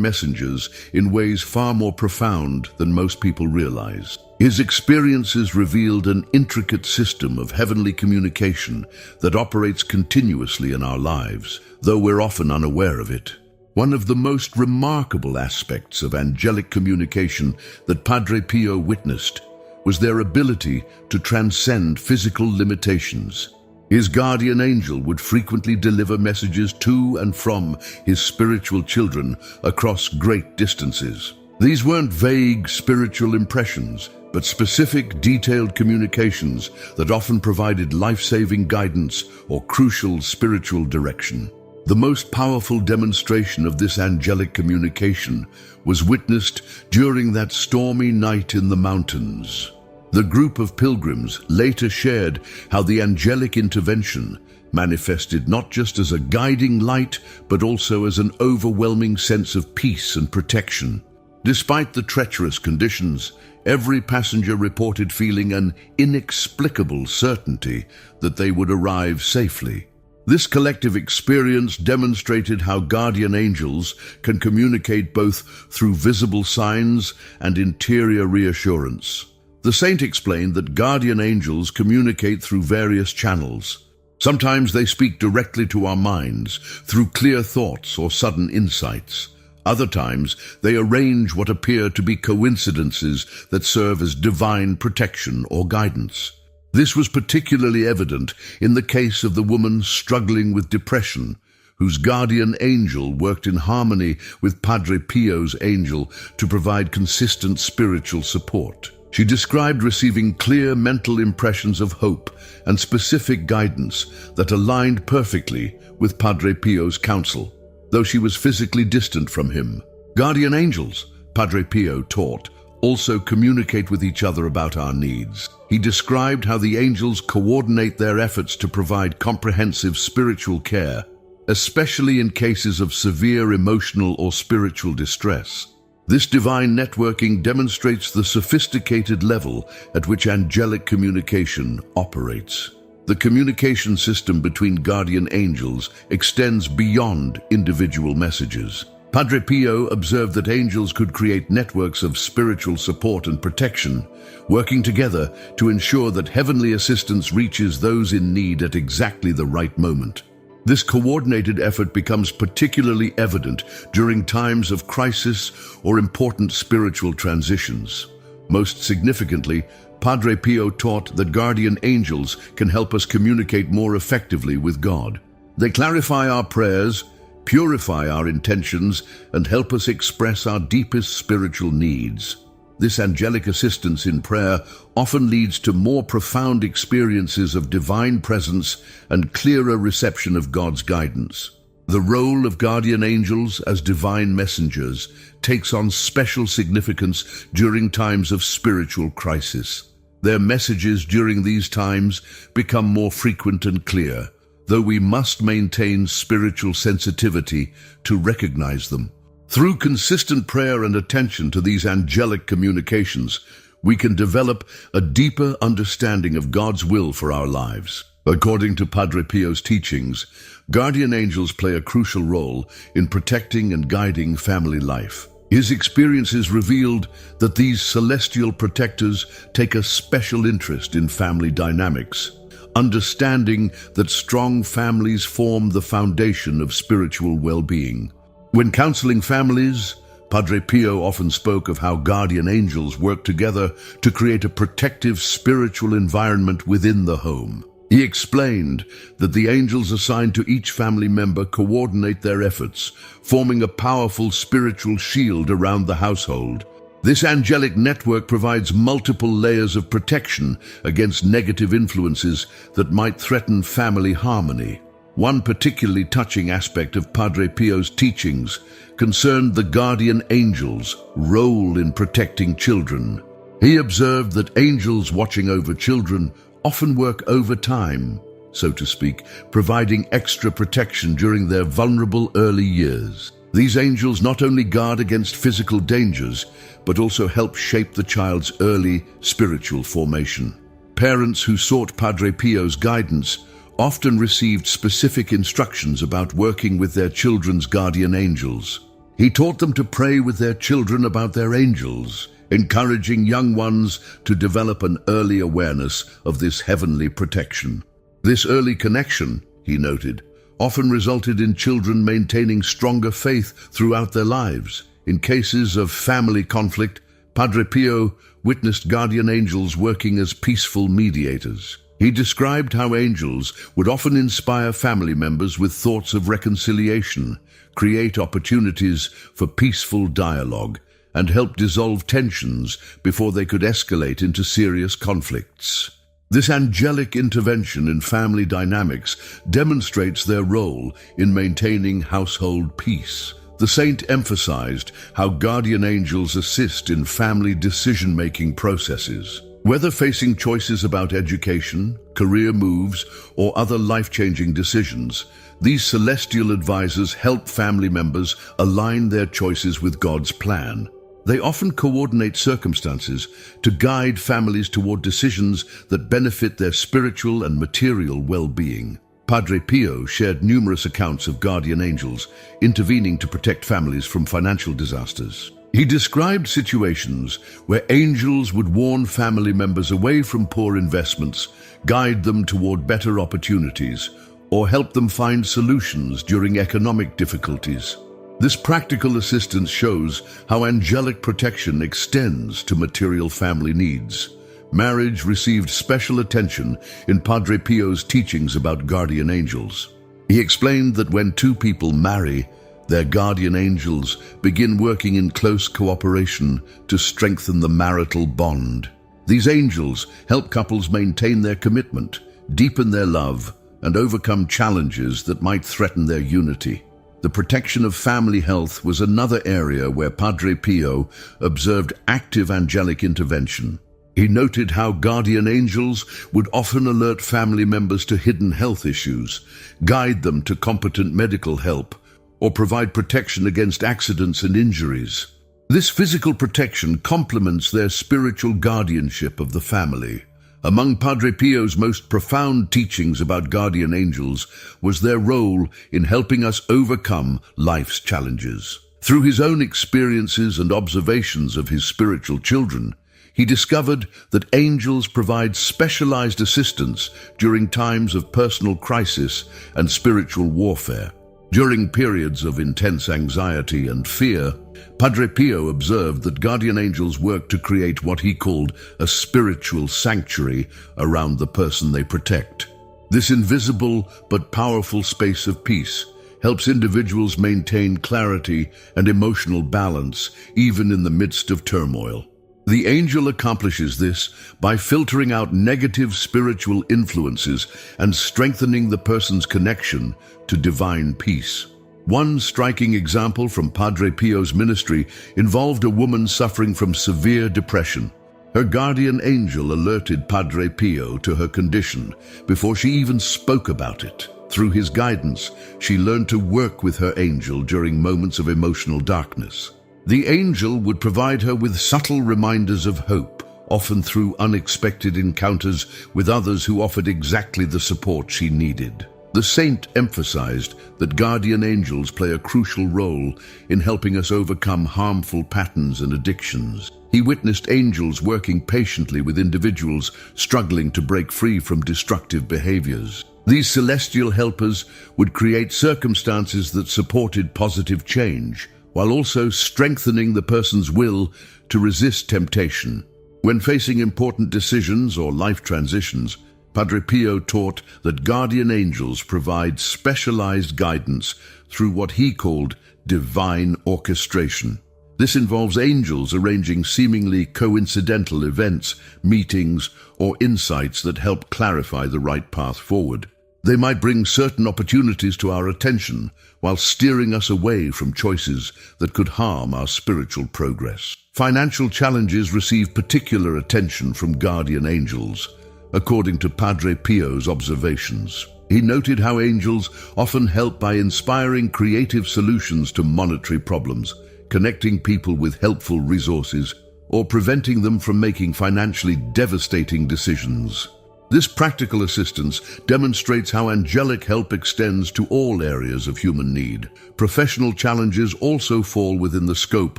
messengers in ways far more profound than most people realize. His experiences revealed an intricate system of heavenly communication that operates continuously in our lives, though we're often unaware of it. One of the most remarkable aspects of angelic communication that Padre Pio witnessed was their ability to transcend physical limitations. His guardian angel would frequently deliver messages to and from his spiritual children across great distances. These weren't vague spiritual impressions, but specific, detailed communications that often provided life-saving guidance or crucial spiritual direction. The most powerful demonstration of this angelic communication was witnessed during that stormy night in the mountains. The group of pilgrims later shared how the angelic intervention manifested not just as a guiding light, but also as an overwhelming sense of peace and protection. Despite the treacherous conditions, every passenger reported feeling an inexplicable certainty that they would arrive safely. This collective experience demonstrated how guardian angels can communicate both through visible signs and interior reassurance. The saint explained that guardian angels communicate through various channels. Sometimes they speak directly to our minds through clear thoughts or sudden insights. Other times, they arrange what appear to be coincidences that serve as divine protection or guidance. This was particularly evident in the case of the woman struggling with depression, whose guardian angel worked in harmony with Padre Pio's angel to provide consistent spiritual support. She described receiving clear mental impressions of hope and specific guidance that aligned perfectly with Padre Pio's counsel, though she was physically distant from him. Guardian angels, Padre Pio taught, also communicate with each other about our needs. He described how the angels coordinate their efforts to provide comprehensive spiritual care, especially in cases of severe emotional or spiritual distress. This divine networking demonstrates the sophisticated level at which angelic communication operates. The communication system between guardian angels extends beyond individual messages. Padre Pio observed that angels could create networks of spiritual support and protection, working together to ensure that heavenly assistance reaches those in need at exactly the right moment. This coordinated effort becomes particularly evident during times of crisis or important spiritual transitions. Most significantly, Padre Pio taught that guardian angels can help us communicate more effectively with God. They clarify our prayers, purify our intentions, and help us express our deepest spiritual needs. This angelic assistance in prayer often leads to more profound experiences of divine presence and clearer reception of God's guidance. The role of guardian angels as divine messengers takes on special significance during times of spiritual crisis. Their messages during these times become more frequent and clear, though we must maintain spiritual sensitivity to recognize them. Through consistent prayer and attention to these angelic communications, we can develop a deeper understanding of God's will for our lives. According to Padre Pio's teachings, guardian angels play a crucial role in protecting and guiding family life. His experiences revealed that these celestial protectors take a special interest in family dynamics, understanding that strong families form the foundation of spiritual well-being. When counseling families, Padre Pio often spoke of how guardian angels work together to create a protective spiritual environment within the home. He explained that the angels assigned to each family member coordinate their efforts, forming a powerful spiritual shield around the household. This angelic network provides multiple layers of protection against negative influences that might threaten family harmony. One particularly touching aspect of Padre Pio's teachings concerned the guardian angels' role in protecting children. He observed that angels watching over children often work overtime, so to speak, providing extra protection during their vulnerable early years. These angels not only guard against physical dangers, but also help shape the child's early spiritual formation. Parents who sought Padre Pio's guidance often received specific instructions about working with their children's guardian angels. He taught them to pray with their children about their angels, encouraging young ones to develop an early awareness of this heavenly protection. This early connection, he noted, often resulted in children maintaining stronger faith throughout their lives. In cases of family conflict, Padre Pio witnessed guardian angels working as peaceful mediators. He described how angels would often inspire family members with thoughts of reconciliation, create opportunities for peaceful dialogue, and help dissolve tensions before they could escalate into serious conflicts. This angelic intervention in family dynamics demonstrates their role in maintaining household peace. The saint emphasized how guardian angels assist in family decision-making processes. Whether facing choices about education, career moves, or other life-changing decisions, these celestial advisors help family members align their choices with God's plan. They often coordinate circumstances to guide families toward decisions that benefit their spiritual and material well-being. Padre Pio shared numerous accounts of guardian angels intervening to protect families from financial disasters. He described situations where angels would warn family members away from poor investments, guide them toward better opportunities, or help them find solutions during economic difficulties. This practical assistance shows how angelic protection extends to material family needs. Marriage received special attention in Padre Pio's teachings about guardian angels. He explained that when two people marry, their guardian angels begin working in close cooperation to strengthen the marital bond. These angels help couples maintain their commitment, deepen their love, and overcome challenges that might threaten their unity. The protection of family health was another area where Padre Pio observed active angelic intervention. He noted how guardian angels would often alert family members to hidden health issues, guide them to competent medical help, or provide protection against accidents and injuries. This physical protection complements their spiritual guardianship of the family. Among Padre Pio's most profound teachings about guardian angels was their role in helping us overcome life's challenges. Through his own experiences and observations of his spiritual children, he discovered that angels provide specialized assistance during times of personal crisis and spiritual warfare. During periods of intense anxiety and fear, Padre Pio observed that guardian angels work to create what he called a spiritual sanctuary around the person they protect. This invisible but powerful space of peace helps individuals maintain clarity and emotional balance even in the midst of turmoil. The angel accomplishes this by filtering out negative spiritual influences and strengthening the person's connection to divine peace. One striking example from Padre Pio's ministry involved a woman suffering from severe depression. Her guardian angel alerted Padre Pio to her condition before she even spoke about it. Through his guidance, she learned to work with her angel during moments of emotional darkness. The angel would provide her with subtle reminders of hope, often through unexpected encounters with others who offered exactly the support she needed. The saint emphasized that guardian angels play a crucial role in helping us overcome harmful patterns and addictions. He witnessed angels working patiently with individuals struggling to break free from destructive behaviors. These celestial helpers would create circumstances that supported positive change, while also strengthening the person's will to resist temptation. When facing important decisions or life transitions, Padre Pio taught that guardian angels provide specialized guidance through what he called divine orchestration. This involves angels arranging seemingly coincidental events, meetings, or insights that help clarify the right path forward. They might bring certain opportunities to our attention while steering us away from choices that could harm our spiritual progress. Financial challenges receive particular attention from guardian angels, according to Padre Pio's observations. He noted how angels often help by inspiring creative solutions to monetary problems, connecting people with helpful resources, or preventing them from making financially devastating decisions. This practical assistance demonstrates how angelic help extends to all areas of human need. Professional challenges also fall within the scope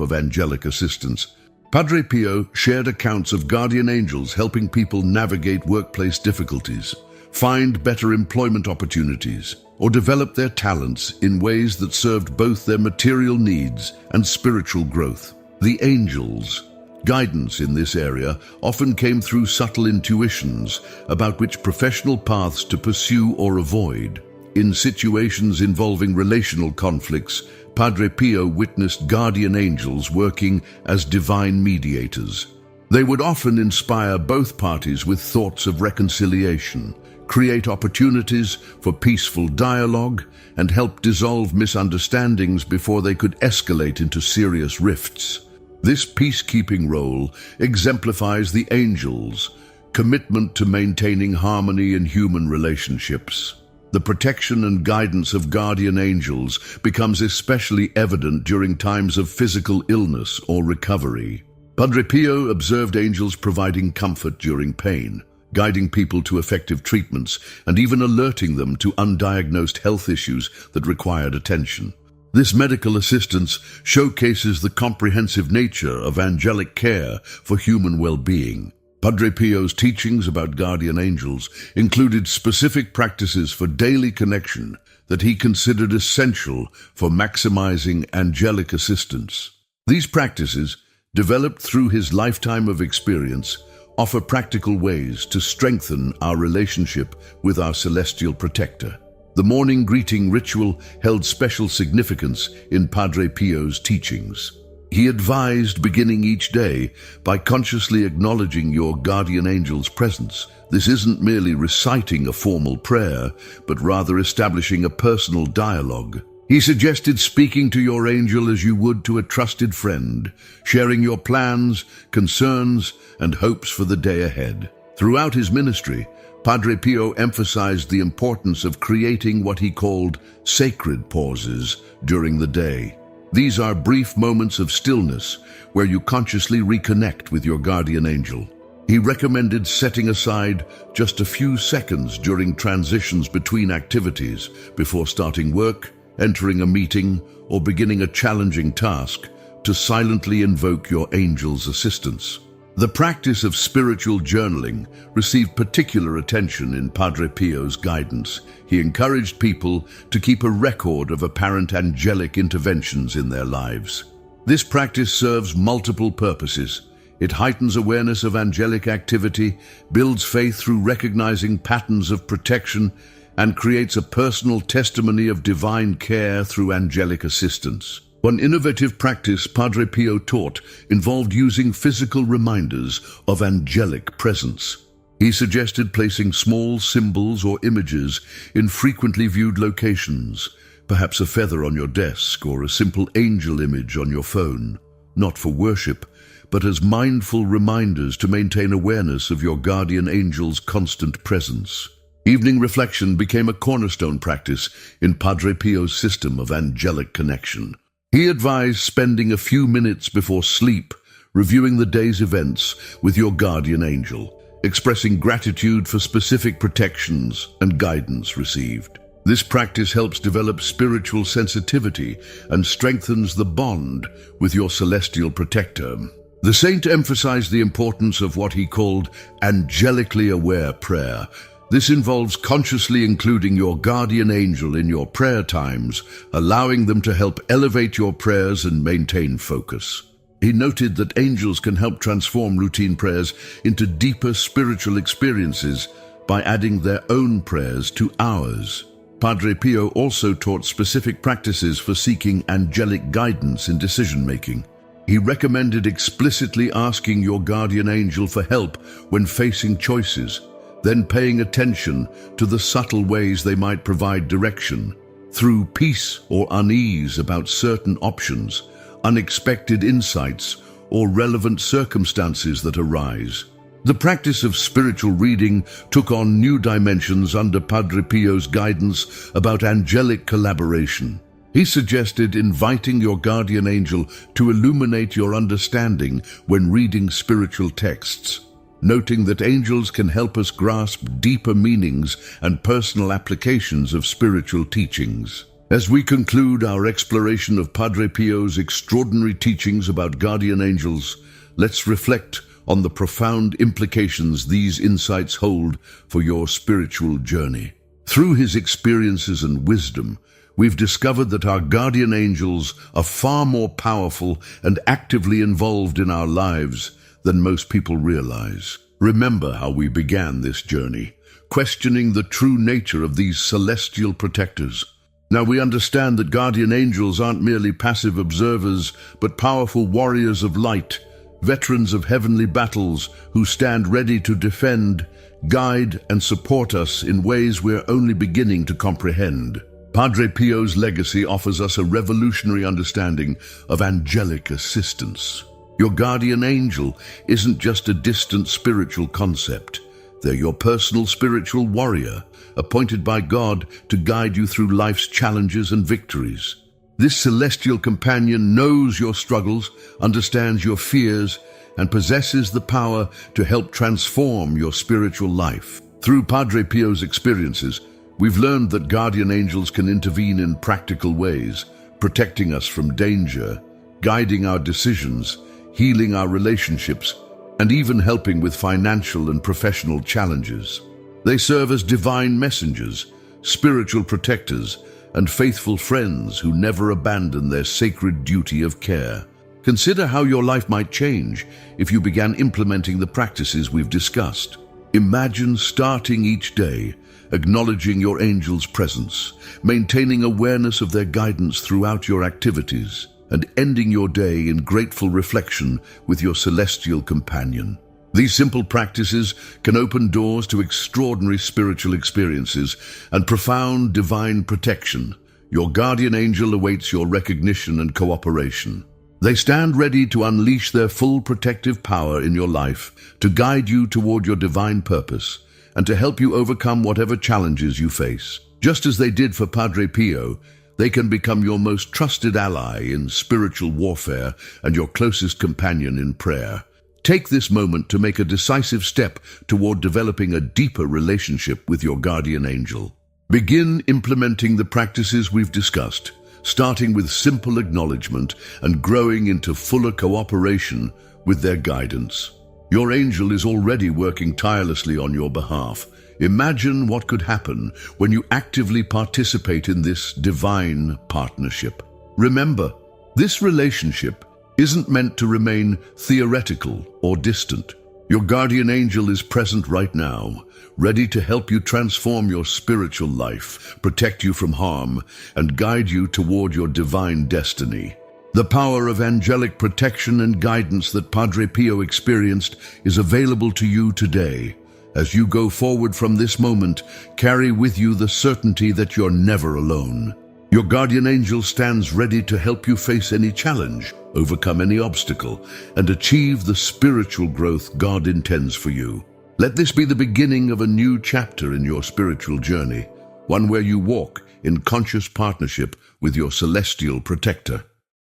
of angelic assistance. Padre Pio shared accounts of guardian angels helping people navigate workplace difficulties, find better employment opportunities, or develop their talents in ways that served both their material needs and spiritual growth. The angels' guidance in this area often came through subtle intuitions about which professional paths to pursue or avoid. In situations involving relational conflicts, Padre Pio witnessed guardian angels working as divine mediators. They would often inspire both parties with thoughts of reconciliation, create opportunities for peaceful dialogue, and help dissolve misunderstandings before they could escalate into serious rifts. This peacekeeping role exemplifies the angels' commitment to maintaining harmony in human relationships. The protection and guidance of guardian angels becomes especially evident during times of physical illness or recovery. Padre Pio observed angels providing comfort during pain, guiding people to effective treatments, and even alerting them to undiagnosed health issues that required attention. This medical assistance showcases the comprehensive nature of angelic care for human well-being. Padre Pio's teachings about guardian angels included specific practices for daily connection that he considered essential for maximizing angelic assistance. These practices, developed through his lifetime of experience, offer practical ways to strengthen our relationship with our celestial protector. The morning greeting ritual held special significance in Padre Pio's teachings. He advised beginning each day by consciously acknowledging your guardian angel's presence. This isn't merely reciting a formal prayer, but rather establishing a personal dialogue. He suggested speaking to your angel as you would to a trusted friend, sharing your plans, concerns, and hopes for the day ahead. Throughout his ministry, Padre Pio emphasized the importance of creating what he called sacred pauses during the day. These are brief moments of stillness where you consciously reconnect with your guardian angel. He recommended setting aside just a few seconds during transitions between activities before starting work, entering a meeting, or beginning a challenging task to silently invoke your angel's assistance. The practice of spiritual journaling received particular attention in Padre Pio's guidance. He encouraged people to keep a record of apparent angelic interventions in their lives. This practice serves multiple purposes. It heightens awareness of angelic activity, builds faith through recognizing patterns of protection, and creates a personal testimony of divine care through angelic assistance. One innovative practice Padre Pio taught involved using physical reminders of angelic presence. He suggested placing small symbols or images in frequently viewed locations, perhaps a feather on your desk or a simple angel image on your phone, not for worship, but as mindful reminders to maintain awareness of your guardian angel's constant presence. Evening reflection became a cornerstone practice in Padre Pio's system of angelic connection. He advised spending a few minutes before sleep reviewing the day's events with your guardian angel, expressing gratitude for specific protections and guidance received. This practice helps develop spiritual sensitivity and strengthens the bond with your celestial protector. The saint emphasized the importance of what he called angelically aware prayer. This involves consciously including your guardian angel in your prayer times, allowing them to help elevate your prayers and maintain focus. He noted that angels can help transform routine prayers into deeper spiritual experiences by adding their own prayers to ours. Padre Pio also taught specific practices for seeking angelic guidance in decision-making. He recommended explicitly asking your guardian angel for help when facing choices, then paying attention to the subtle ways they might provide direction. Through peace or unease about certain options, unexpected insights, or relevant circumstances that arise. The practice of spiritual reading took on new dimensions under Padre Pio's guidance about angelic collaboration. He suggested inviting your guardian angel to illuminate your understanding when reading spiritual texts, noting that angels can help us grasp deeper meanings and personal applications of spiritual teachings. As we conclude our exploration of Padre Pio's extraordinary teachings about guardian angels, let's reflect on the profound implications these insights hold for your spiritual journey. Through his experiences and wisdom, we've discovered that our guardian angels are far more powerful and actively involved in our lives than most people realize. Remember how we began this journey, questioning the true nature of these celestial protectors. Now we understand that guardian angels aren't merely passive observers, but powerful warriors of light, veterans of heavenly battles who stand ready to defend, guide, and support us in ways we're only beginning to comprehend. Padre Pio's legacy offers us a revolutionary understanding of angelic assistance. Your guardian angel isn't just a distant spiritual concept. They're your personal spiritual warrior, appointed by God to guide you through life's challenges and victories. This celestial companion knows your struggles, understands your fears, and possesses the power to help transform your spiritual life. Through Padre Pio's experiences, we've learned that guardian angels can intervene in practical ways, protecting us from danger, guiding our decisions, healing our relationships, and even helping with financial and professional challenges. They serve as divine messengers, spiritual protectors, and faithful friends who never abandon their sacred duty of care. Consider how your life might change if you began implementing the practices we've discussed. Imagine starting each day acknowledging your angel's presence, maintaining awareness of their guidance throughout your activities, and ending your day in grateful reflection with your celestial companion. These simple practices can open doors to extraordinary spiritual experiences and profound divine protection. Your guardian angel awaits your recognition and cooperation. They stand ready to unleash their full protective power in your life, to guide you toward your divine purpose, and to help you overcome whatever challenges you face. Just as they did for Padre Pio, they can become your most trusted ally in spiritual warfare and your closest companion in prayer. Take this moment to make a decisive step toward developing a deeper relationship with your guardian angel. Begin implementing the practices we've discussed, starting with simple acknowledgement and growing into fuller cooperation with their guidance. Your angel is already working tirelessly on your behalf. Imagine what could happen when you actively participate in this divine partnership. Remember, this relationship isn't meant to remain theoretical or distant. Your guardian angel is present right now, ready to help you transform your spiritual life, protect you from harm, and guide you toward your divine destiny. The power of angelic protection and guidance that Padre Pio experienced is available to you today. As you go forward from this moment, carry with you the certainty that you're never alone. Your guardian angel stands ready to help you face any challenge, overcome any obstacle, and achieve the spiritual growth God intends for you. Let this be the beginning of a new chapter in your spiritual journey, one where you walk in conscious partnership with your celestial protector.